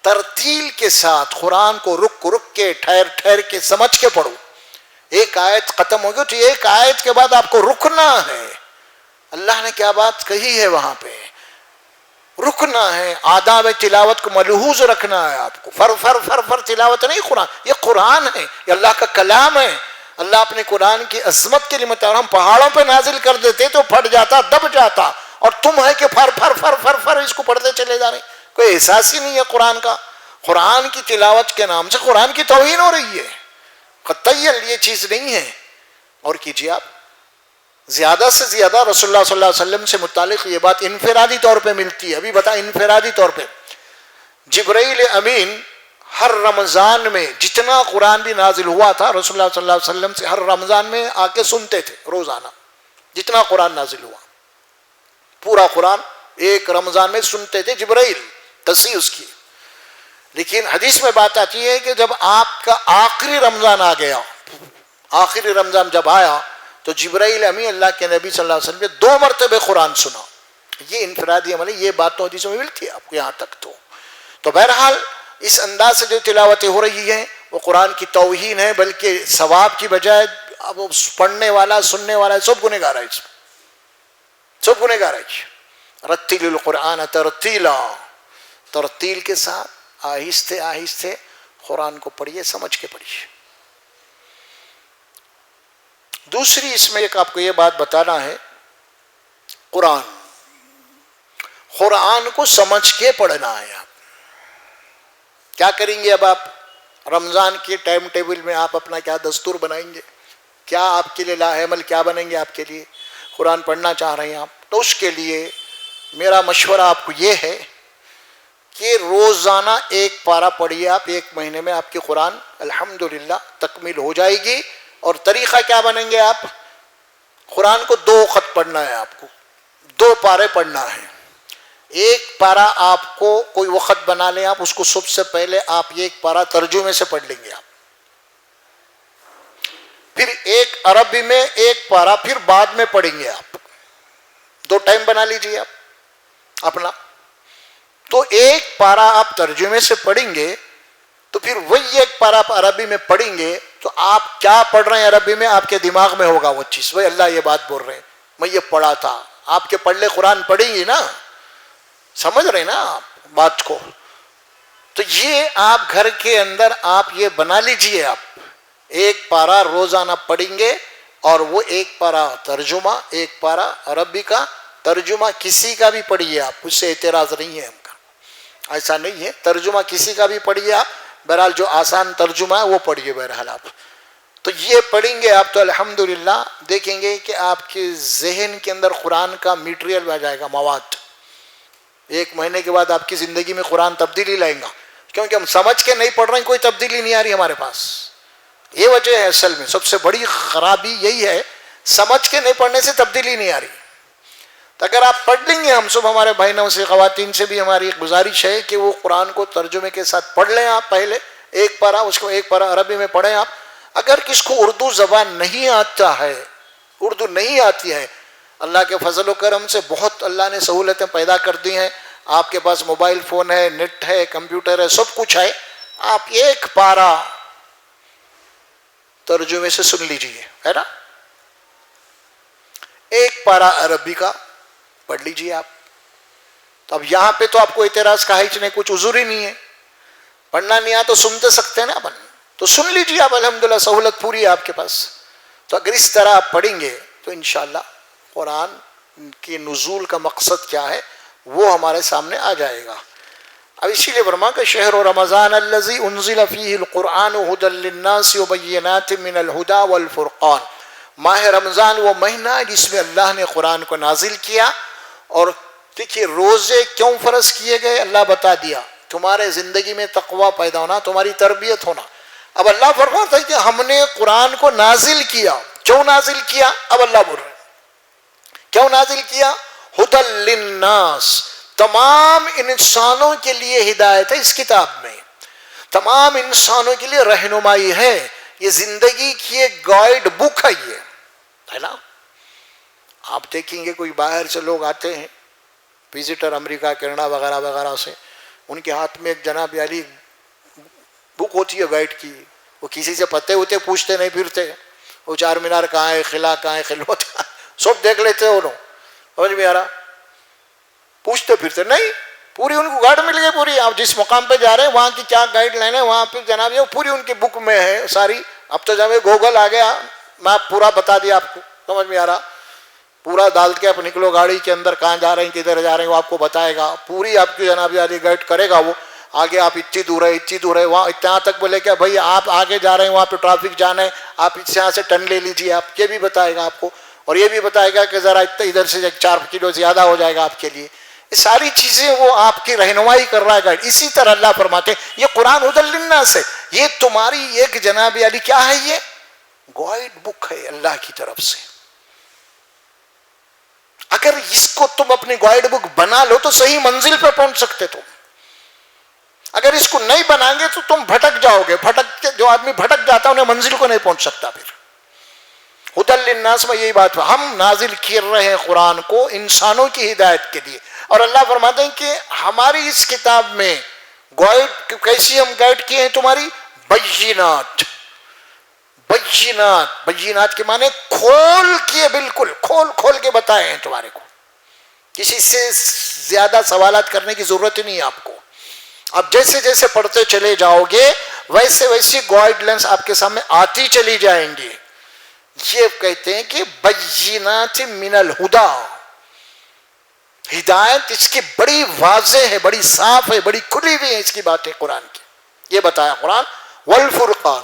ترتیل کے ساتھ قرآن کو رک رک کے ٹھہر ٹھہر کے سمجھ کے پڑھو. ایک آیت ختم ہوگی تو ایک آیت کے بعد آپ کو رکنا ہے. اللہ نے کیا بات کہی ہے وہاں پہ، رکنا ہے. آداب تلاوت کو ملحوظ رکھنا ہے آپ کو. فر فر فر فر تلاوت نہیں قرآن، یہ قرآن ہے، یہ اللہ کا کلام ہے. اللہ اپنے قرآن کی عظمت کے لیے مطلب ہم پہاڑوں پہ نازل کر دیتے تو پھٹ جاتا، دب جاتا، اور تم ہے کہ فر فر فر فر فر اس کو پڑھتے چلے جا رہے. کوئی احساس ہی نہیں ہے قرآن کا. قرآن کی تلاوت کے نام سے قرآن کی توہین ہو رہی ہے. قطعی یہ چیز نہیں ہے. اور کیجیے آپ زیادہ سے زیادہ رسول اللہ صلی اللہ علیہ وسلم سے متعلق یہ بات انفرادی طور پہ ملتی ہے. ابھی بتا انفرادی طور پہ جبرائیل امین ہر رمضان میں جتنا قرآن بھی نازل ہوا تھا رسول اللہ صلی اللہ علیہ وسلم سے ہر رمضان میں آ کے سنتے تھے. روزانہ جتنا قرآن نازل ہوا پورا قرآن ایک رمضان میں سنتے تھے جبرائیل، تصحیح اس کی. لیکن حدیث میں بات آتی ہے کہ جب آپ کا آخری رمضان آ گیا، آخری رمضان جب آیا تو جبرائیل امین اللہ کے نبی صلی اللہ علیہ وسلم نے 2 مرتبہ قرآن سنا. یہ انفرادی عمل ہے. یہ بات تو حدیثوں میں ملتی ہے آپ کو یہاں تک. تو بہرحال اس انداز سے جو تلاوتیں ہو رہی ہیں وہ قرآن کی توہین ہے، بلکہ ثواب کی بجائے اب پڑھنے والا سننے والا سب گنہگار ہے، سب گنہگار ہے. رتل القرآن ترتیلا، ترتیل کے ساتھ آہستہ آہستہ قرآن کو پڑھیے، سمجھ کے پڑھیے. دوسری اس میں ایک آپ کو یہ بات بتانا ہے، قرآن کو سمجھ کے پڑھنا ہے. آپ کیا کریں گے؟ اب آپ رمضان کے ٹائم ٹیبل میں آپ اپنا کیا دستور بنائیں گے؟ کیا آپ کے لیے لاہ عمل کیا بنیں گے؟ آپ کے لیے قرآن پڑھنا چاہ رہے ہیں آپ، تو اس کے لیے میرا مشورہ آپ کو یہ ہے کہ روزانہ 1 پارہ پڑھیے آپ. 1 مہینے میں آپ کی قرآن الحمدللہ تکمیل ہو جائے گی. اور طریقہ کیا بنیں گے؟ آپ قرآن کو 2 خط پڑھنا ہے، آپ کو 2 پارے پڑھنا ہے. 1 پارہ آپ کو کوئی وقت بنا لیں، آپ اس کو سب سے پہلے آپ 1 پارہ ترجمے سے پڑھ لیں گے آپ. پھر 1 عربی میں 1 پارہ پھر بعد میں پڑھیں گے آپ. 2 ٹائم بنا لیجیے آپ اپنا. تو 1 پارہ آپ ترجمے سے پڑھیں گے تو پھر وہی 1 پارہ آپ عربی میں پڑھیں گے تو آپ کیا پڑھ رہے ہیں عربی میں آپ کے دماغ میں ہوگا وہ چیز. بھائی اللہ یہ بات بول رہے ہیں، میں یہ پڑھا تھا. آپ کے پڑھ لے قرآن پڑھیں گی نا، سمجھ رہے نا آپ بات کو. تو یہ آپ گھر کے اندر آپ یہ بنا لیجئے. آپ 1 پارہ روزانہ پڑھیں گے اور وہ 1 پارہ ترجمہ، 1 پارہ عربی کا ترجمہ کسی کا بھی پڑھیے آپ، اس سے اعتراض نہیں ہے ہم کا، ایسا نہیں ہے. ترجمہ کسی کا بھی پڑھیے آپ، بہرحال جو آسان ترجمہ ہے وہ پڑھیے بہرحال آپ. تو یہ پڑھیں گے آپ تو الحمدللہ دیکھیں گے کہ آپ کے ذہن کے اندر قرآن کا میٹیریل آ جائے گا، مواد. 1 مہینے کے بعد آپ کی زندگی میں قرآن تبدیلی لائیں گا، کیونکہ ہم سمجھ کے نہیں پڑھ رہے ہیں، کوئی تبدیلی نہیں آ رہی ہمارے پاس. یہ وجہ ہے اصل میں، سب سے بڑی خرابی یہی ہے، سمجھ کے نہیں پڑھنے سے تبدیلی نہیں آ رہی. تو اگر آپ پڑھ لیں گے، ہم سب ہمارے بہنوں سے خواتین سے بھی ہماری ایک گزارش ہے کہ وہ قرآن کو ترجمے کے ساتھ پڑھ لیں. آپ پہلے 1 پارہ، اس کو 1 پارہ عربی میں پڑھیں آپ. اگر کس کو اردو زبان نہیں آتا ہے، اردو نہیں آتی ہے، اللہ کے فضل و کرم سے بہت اللہ نے سہولتیں پیدا کر دی ہیں. آپ کے پاس موبائل فون ہے، نیٹ ہے، کمپیوٹر ہے، سب کچھ ہے. آپ 1 پارہ ترجمے سے سن لیجئے، ہے نا. 1 پارہ عربی کا پڑھ لیجئے آپ. تو اب یہاں پہ تو آپ کو اعتراض کا ہیچ نہیں، کچھ عذر ہی نہیں ہے. پڑھنا نہیں آ تو سنتے سکتے ہیں نا اپن، تو سن لیجئے آپ، الحمدللہ سہولت پوری ہے آپ کے پاس. تو اگر اس طرح آپ پڑھیں گے تو انشاءاللہ قرآن کی نزول کا مقصد کیا ہے وہ ہمارے سامنے آ جائے گا. اب اسی لیے فرما کہ شہر رمضان الذی انزل فیہ القرآن ھدی للناس وبینات من الھدی والفرقان. ماہ رمضان وہ مہینہ ہے جس میں اللہ نے قرآن کو نازل کیا. اور دیکھیے روزے کیوں فرض کیے گئے، اللہ بتا دیا، تمہارے زندگی میں تقوی پیدا ہونا، تمہاری تربیت ہونا. اب اللہ فرماتا ہے کہ ہم نے قرآن کو نازل کیا. کیوں نازل کیا؟ اب اللہ بول رہے ہیں کیوں نازل کیا؟ ھدی للناس، تمام انسانوں کے لیے ہدایت ہے. اس کتاب میں تمام انسانوں کے لیے رہنمائی ہے. یہ زندگی کی ایک گائیڈ بک ہے، یہ ہے نا. آپ دیکھیں گے کوئی باہر سے لوگ آتے ہیں وزٹر امریکہ کینیڈا وغیرہ وغیرہ سے، ان کے ہاتھ میں ایک جناب عالی بک ہوتی ہے گائیڈ کی، وہ کسی سے پتے ہوتے پوچھتے نہیں پھرتے، وہ چار مینار کہاں ہے، قلعہ کہاں ہے، خلوت کہاں ہے، سب دیکھ لیتے وہ لوگ، سمجھ میں آ رہا، پوچھتے پھرتے نہیں، پوری ان کو گائیڈ مل گئی پوری، آپ جس مقام پہ جا رہے ہیں وہاں کی کیا گائیڈ لائن ہے وہاں پہ جناب یہ پوری ان کی بک میں ہے ساری. اب تو جب گوگل آ گیا میپ پورا بتا دیا آپ کو، سمجھ میں آ رہا، پورا ڈال کے آپ نکلو گاڑی کے اندر کہاں جا رہے ہیں کدھر جا رہے ہیں وہ آپ کو بتائے گا، پوری آپ کی جناب عالی گائیڈ کرے گا وہ. آگے آپ اتنی دور ہے اتنی دور ہے وہاں اتنا تک بولے کہ بھائی آپ آگے جا رہے ہیں وہاں پہ ٹرافک جانا ہے، آپ اس یہاں سے ٹرن لے لیجیے، آپ یہ بھی بتائے گا آپ کو، اور یہ بھی بتائے گا کہ ذرا ادھر سے 4 کلو زیادہ ہو جائے گا آپ کے لیے. یہ ساری چیزیں وہ آپ کی رہنمائی کر رہا ہے گائیڈ. اسی طرح اللہ فرماتے ہیں یہ قرآن ہدی للناس ہے، یہ تمہاری ایک جناب علی کیا ہے، یہ گائیڈ بک ہے اللہ کی طرف سے. اگر اس کو تم اپنی گائیڈ بک بنا لو تو صحیح منزل پہ پہنچ سکتے تم. اگر اس کو نہیں بنائیں گے تو تم بھٹک جاؤ گے، بھٹک کے جو آدمی بھٹک جاتا ہے انہیں منزل کو نہیں پہنچ سکتا. پھر ہدی للناس میں یہی بات ہے، ہم نازل کر رہے ہیں قرآن کو انسانوں کی ہدایت کے لیے. اور اللہ فرماتے ہیں کہ ہماری اس کتاب میں گائیڈ کیسی ہم گائیڈ کیے ہیں تمہاری، بینات. بینات، بینات کے معنی کھول کے، بالکل کھول کھول کے بتائے ہیں تمہارے کو، کسی سے زیادہ سوالات کرنے کی ضرورت ہی نہیں ہے آپ کو. اب جیسے جیسے پڑھتے چلے جاؤ گے ویسے ویسی گائیڈ لائنس آپ کے سامنے آتی چلی جائیں گی. یہ کہتے ہیں کہ بینات من الہدا، ہدایت اس کی بڑی واضح ہے، بڑی صاف ہے، بڑی کھلی ہوئی ہے اس کی باتیں قرآن کی. یہ بتایا قرآن. والفرقان،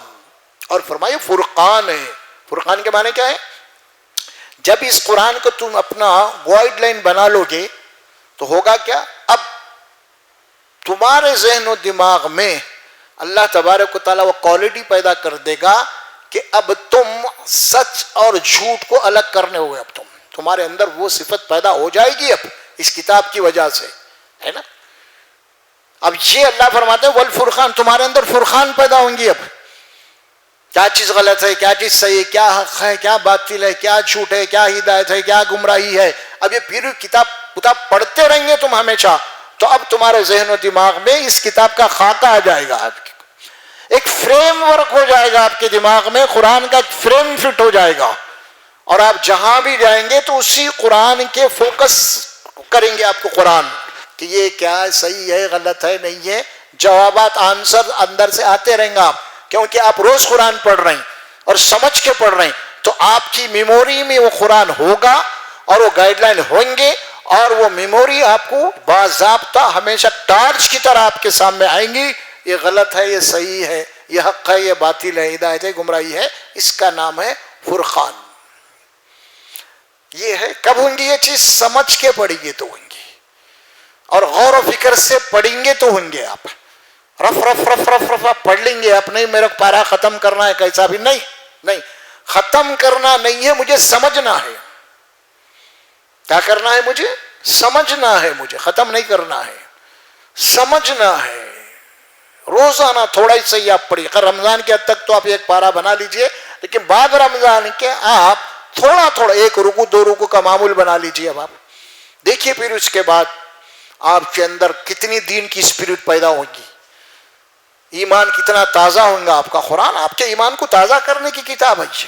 اور فرمائے فرقان ہے. فرقان کے معنی کیا ہے؟ جب اس قرآن کو تم اپنا گائیڈ لائن بنا لو گے تو ہوگا کیا، اب تمہارے ذہن و دماغ میں اللہ تبارک و تعالیٰ وہ کوالٹی پیدا کر دے گا کہ اب تم سچ اور جھوٹ کو الگ کرنے ہوئے، اب تمہارے اندر وہ صفت پیدا ہو جائے گی اب اس کتاب کی وجہ سے، ہے نا. اب یہ اللہ فرماتے ہیں والفرقان، تمہارے اندر فرقان پیدا ہوں گی. اب کیا چیز غلط ہے، کیا چیز صحیح ہے، کیا حق ہے، کیا باطل ہے، کیا جھوٹ ہے، کیا ہدایت ہے، کیا گمراہی ہے. اب یہ پوری کتاب پڑھتے رہیں گے تم ہمیشہ تو اب تمہارے ذہن و دماغ میں اس کتاب کا خاکہ آ جائے گا، ایک فریم ورک ہو جائے گا آپ کے دماغ میں، قرآن کا فریم فٹ ہو جائے گا، اور آپ جہاں بھی جائیں گے تو اسی قرآن کے فوکس کریں گے آپ کو قرآن کہ یہ کیا صحیح ہے غلط ہے نہیں ہے. جوابات آنسر اندر سے آتے رہیں گا کیونکہ آپ روز قرآن پڑھ رہے ہیں اور سمجھ کے پڑھ رہے ہیں، تو آپ کی میموری میں وہ قرآن ہوگا اور وہ گائیڈ لائن ہوں گے، اور وہ میموری آپ کو باضابطہ ہمیشہ ٹارچ کی طرح آپ کے سامنے آئیں گی. یہ غلط ہے، یہ صحیح ہے، یہ حق ہے، یہ باطل ہے، ہدایت ہے، گمراہی ہے. اس کا نام ہے فرقان. یہ ہے کب ہوں گی یہ چیز، سمجھ کے پڑھیں گے تو ہوں گی، اور غور و فکر سے پڑھیں گے تو ہوں گے. آپ رف رف رف رف رف آپ پڑھ لیں گے، آپ نہیں میرا پارا ختم کرنا ہے کیسا بھی نہیں ختم کرنا نہیں ہے، مجھے سمجھنا ہے. کیا کرنا ہے؟ مجھے سمجھنا ہے، مجھے ختم نہیں کرنا ہے، سمجھنا ہے. روزانہ تھوڑا ہی صحیح آپ پڑھیے. رمضان کے حد تک تو آپ ایک پارا بنا لیجئے، لیکن بعد رمضان کے آپ تھوڑا تھوڑا 1 رکوع 2 رکوع کا معمول بنا لیجئے. اب آپ دیکھیے پھر اس کے بعد آپ کے اندر کتنی دین کی اسپرٹ پیدا ہوگی، ایمان کتنا تازہ ہوگا آپ کا. قرآن آپ کے ایمان کو تازہ کرنے کی کتاب ہے.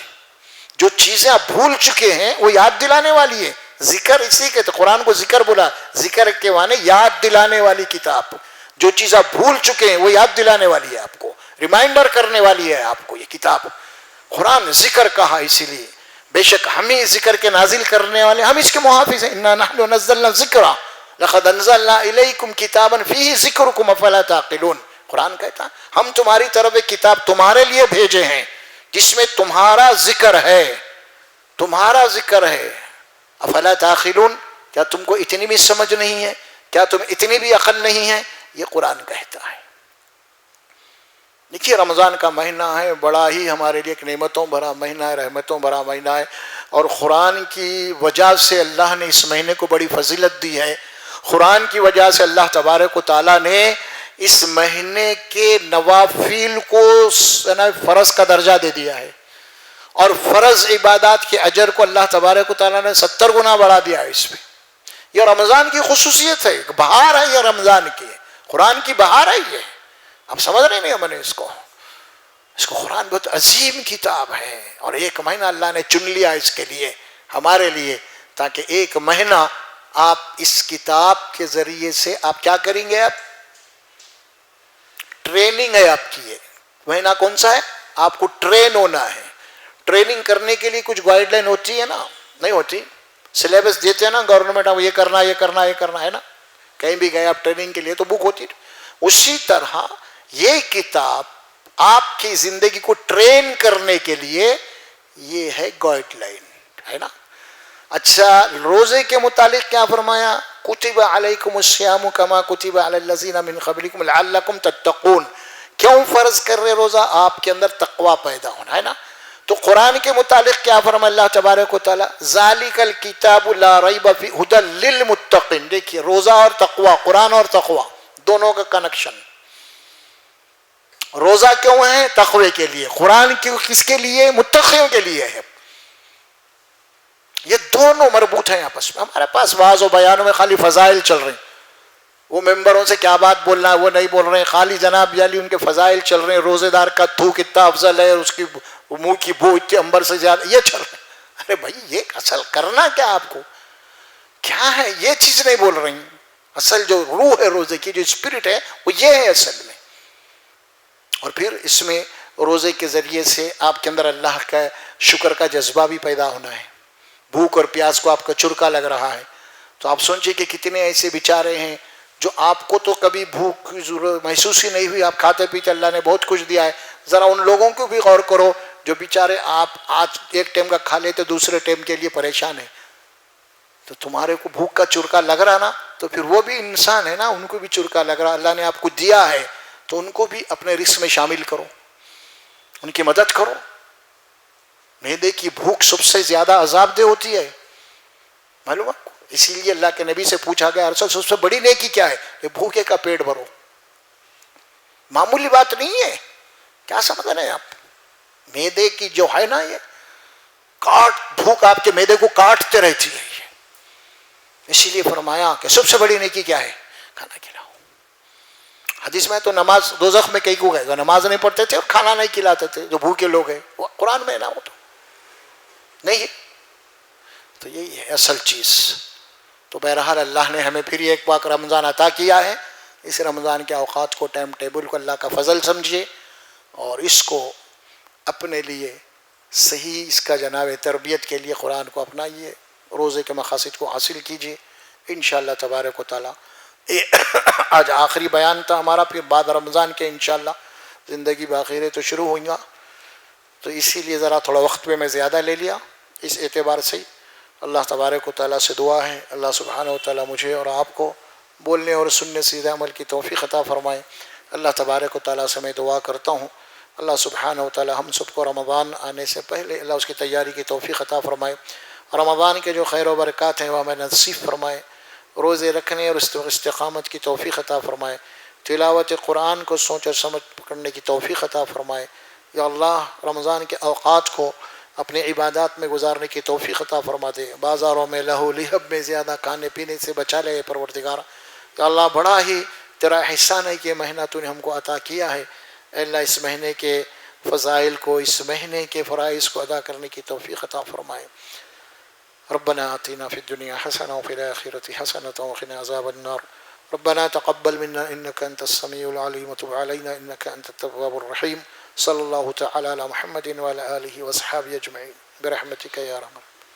جو چیزیں آپ بھول چکے ہیں وہ یاد دلانے والی ہے. ذکر اسی کے تو قرآن کو ذکر بولا، ذکر کے معنی یاد دلانے والی کتاب. جو چیز آپ بھول چکے ہیں وہ یاد دلانے والی ہے آپ کو، ریمائنڈر کرنے والی ہے آپ کو یہ کتاب. قرآن ذکر کہا اسی لیے، بے شک ہم ہی ذکر کے نازل کرنے والے، ہم اس کے محافظ ہیں. انا نحن نزلنا الذکر لقد انزلنا الیکم کتابا فیہ ذکرکم افلا تعقلون. قرآن کہتا ہے ہم تمہاری طرف ایک کتاب تمہارے لیے بھیجے ہیں جس میں تمہارا ذکر ہے، تمہارا ذکر ہے. افلا تعقلون، کیا تم کو اتنی بھی سمجھ نہیں ہے، کیا تم اتنی بھی عقل نہیں ہے؟ یہ قرآن کہتا ہے. دیکھیے رمضان کا مہینہ ہے، بڑا ہی ہمارے لیے ایک نعمتوں بھرا مہینہ ہے، رحمتوں بھرا مہینہ ہے، اور قرآن کی وجہ سے اللہ نے اس مہینے کو بڑی فضیلت دی ہے. قرآن کی وجہ سے اللہ تبارک و تعالیٰ نے اس مہینے کے نوافل کو فرض کا درجہ دے دیا ہے، اور فرض عبادات کے اجر کو اللہ تبارک و تعالیٰ نے 70 گنا بڑھا دیا ہے اس پہ. یہ رمضان کی خصوصیت ہے، بہار ہے یہ رمضان کی، قرآن کی بہار ہے یہ. اب سمجھ رہے نہیں ہم نے اس کو قرآن بہت عظیم کتاب ہے، اور ایک مہینہ اللہ نے چن لیا اس کے لیے، ہمارے لیے، تاکہ ایک مہینہ آپ اس کتاب کے ذریعے سے آپ کیا کریں گے؟ آپ ٹریننگ ہے آپ کی. یہ مہینہ کون سا ہے؟ آپ کو ٹرین ہونا ہے. ٹریننگ کرنے کے لیے کچھ گائیڈ لائن ہوتی ہے نا؟ نہیں ہوتی. سلیبس دیتے ہیں نا گورنمنٹ، یہ کرنا یہ کرنا یہ کرنا ہے نا. کہیں بھی گئے آپ ٹریننگ کے لیے تو بک ہوتی ہے. اسی طرح یہ کتاب آپ کی زندگی کو ٹرین کرنے کے لیے یہ ہے گائیڈ لائن، ہے نا. اچھا، روزے کے متعلق کیا فرمایا؟ کتب علیکم الصیام کما کتب علی الذین من قبلکم لعلکم تتقون. کیوں فرض کر رہے روزہ؟ آپ کے اندر تقوی پیدا ہونا، ہے نا. تو قرآن کے متعلق کیا فرمایا اللہ تبارک و تعالی؟ ذالک الکتاب لا ریب فیہ ھدی للمتقین. دیکھیے، روزہ اور تقوی، قرآن اور تقوی دونوں کا کنیکشن. روزہ کیوں ہے؟ تقوی کے لیے. قرآن کیوں؟ کس کے لیے؟ متقیوں کے لیے ہے. یہ دونوں مربوط ہیں آپس میں. ہمارے پاس واعظ و بیانوں میں خالی فضائل چل رہے ہیں، وہ ممبروں سے کیا بات بولنا ہے وہ نہیں بول رہے ہیں، خالی جناب یالی ان کے فضائل چل رہے ہیں. روزے دار کا تھوک اتنا افضل ہے، اس کی منہ کی بو اتنے انبر سے زیادہ، یہ چل رہے ہیں. ارے بھائی، یہ اصل کرنا کیا آپ کو کیا ہے؟ یہ چیز نہیں بول رہی. اصل جو روح ہے روزے کی، جو اسپرٹ ہے، وہ یہ ہے اصل میں. اور پھر اس میں روزے کے ذریعے سے آپ کے اندر اللہ کا شکر کا جذبہ بھی پیدا ہونا ہے. بھوک اور پیاس کو آپ کا چرکا لگ رہا ہے، تو آپ سوچیں کہ کتنے ایسے بیچارے ہیں جو آپ کو تو کبھی بھوک کی ضرورت محسوس ہی نہیں ہوئی، آپ کھاتے پیتے، اللہ نے بہت کچھ دیا ہے. ذرا ان لوگوں کو بھی غور کرو جو بیچارے آپ آج ایک ٹائم کا کھا لیتے دوسرے ٹائم کے لیے پریشان ہیں. تو تمہارے کو بھوک کا چرکا لگ رہا نا، تو پھر وہ بھی انسان ہے نا، ان کو بھی چرکا لگ رہا. اللہ نے آپ کو دیا ہے تو ان کو بھی اپنے رزق میں شامل کرو، ان کی مدد کرو. معدے کی بھوک سب سے زیادہ عذاب دہ ہوتی ہے، معلوم آپ کو. اسی لیے اللہ کے نبی سے پوچھا گیا، ارسل سب سے بڑی نیکی کیا ہے؟ یہ بھوکے کا پیٹ بھرو. معمولی بات نہیں ہے. کیا سمجھ رہے ہیں آپ؟ معدے کی جو ہے نا، یہ بھوک آپ کے معدے کو کاٹتے رہتی ہے. اسی لیے فرمایا کہ سب سے بڑی نیکی کیا ہے؟ کھانا کھلاؤ. حدیث میں تو نماز دوزخ میں کئی کو گئے جو نماز نہیں پڑھتے تھے اور کھانا نہیں کھلاتے تھے، جو بھوکے لوگ ہیں. وہ قرآن میں نا، وہ تو نہیں ہے. تو یہی ہے اصل چیز. تو بہرحال اللہ نے ہمیں پھر ایک پاک رمضان عطا کیا ہے. اس رمضان کے اوقات کو، ٹائم ٹیبل کو اللہ کا فضل سمجھیے، اور اس کو اپنے لیے صحیح، اس کا جناب تربیت کے لیے قرآن کو اپنائیے، روزے کے مقاصد کو حاصل کیجیے انشاءاللہ تبارک و تعالی. آج آخری بیان تھا ہمارا، پھر بعد رمضان کے انشاءاللہ زندگی باخیر تو شروع ہوئیں گا. تو اسی لیے ذرا تھوڑا وقت میں زیادہ لے لیا. اس اعتبار سے اللہ تبارک و تعالیٰ سے دعا ہے، اللہ سبحانہ و تعالیٰ مجھے اور آپ کو بولنے اور سننے سیدھے عمل کی توفیق عطا فرمائے. اللہ تبارک و تعالیٰ سے میں دعا کرتا ہوں اللہ سبحانہ و تعالیٰ ہم سب کو رمضان آنے سے پہلے اللہ اس کی تیاری کی توفیق عطا فرمائے. رمضان کے جو خیر و برکات ہیں وہ ہمیں نصیب فرمائے. روزے رکھنے اور استقامت کی توفیق عطا فرمائے. تلاوت قرآن کو سوچ اور سمجھ کرنے کی توفیق عطا فرمائے. یا اللہ، رمضان کے اوقات کو اپنے عبادات میں گزارنے کی توفیق عطا فرما دے. بازاروں میں لہو لہب میں زیادہ کھانے پینے سے بچا لے پروردگار. یا اللہ، بڑا ہی تیرا احسان ہے کہ یہ مہینہ تو نے ہم کو عطا کیا ہے. اے اللہ، اس مہینے کے فضائل کو، اس مہینے کے فرائض کو ادا کرنے کی توفیق عطا فرمائے. ربنا آتنا فی الدنیا حسنہ وفی الآخرۃ حسنۃ وقنا عذاب النار. ربنا تقبل منا انك انت السميع العليم وتب علينا انك انت التواب الرحيم. صلی اللہ تعالی علی محمد وعلی آلہ واصحابہ اجمعین برحمتک یا ارحم الراحمین.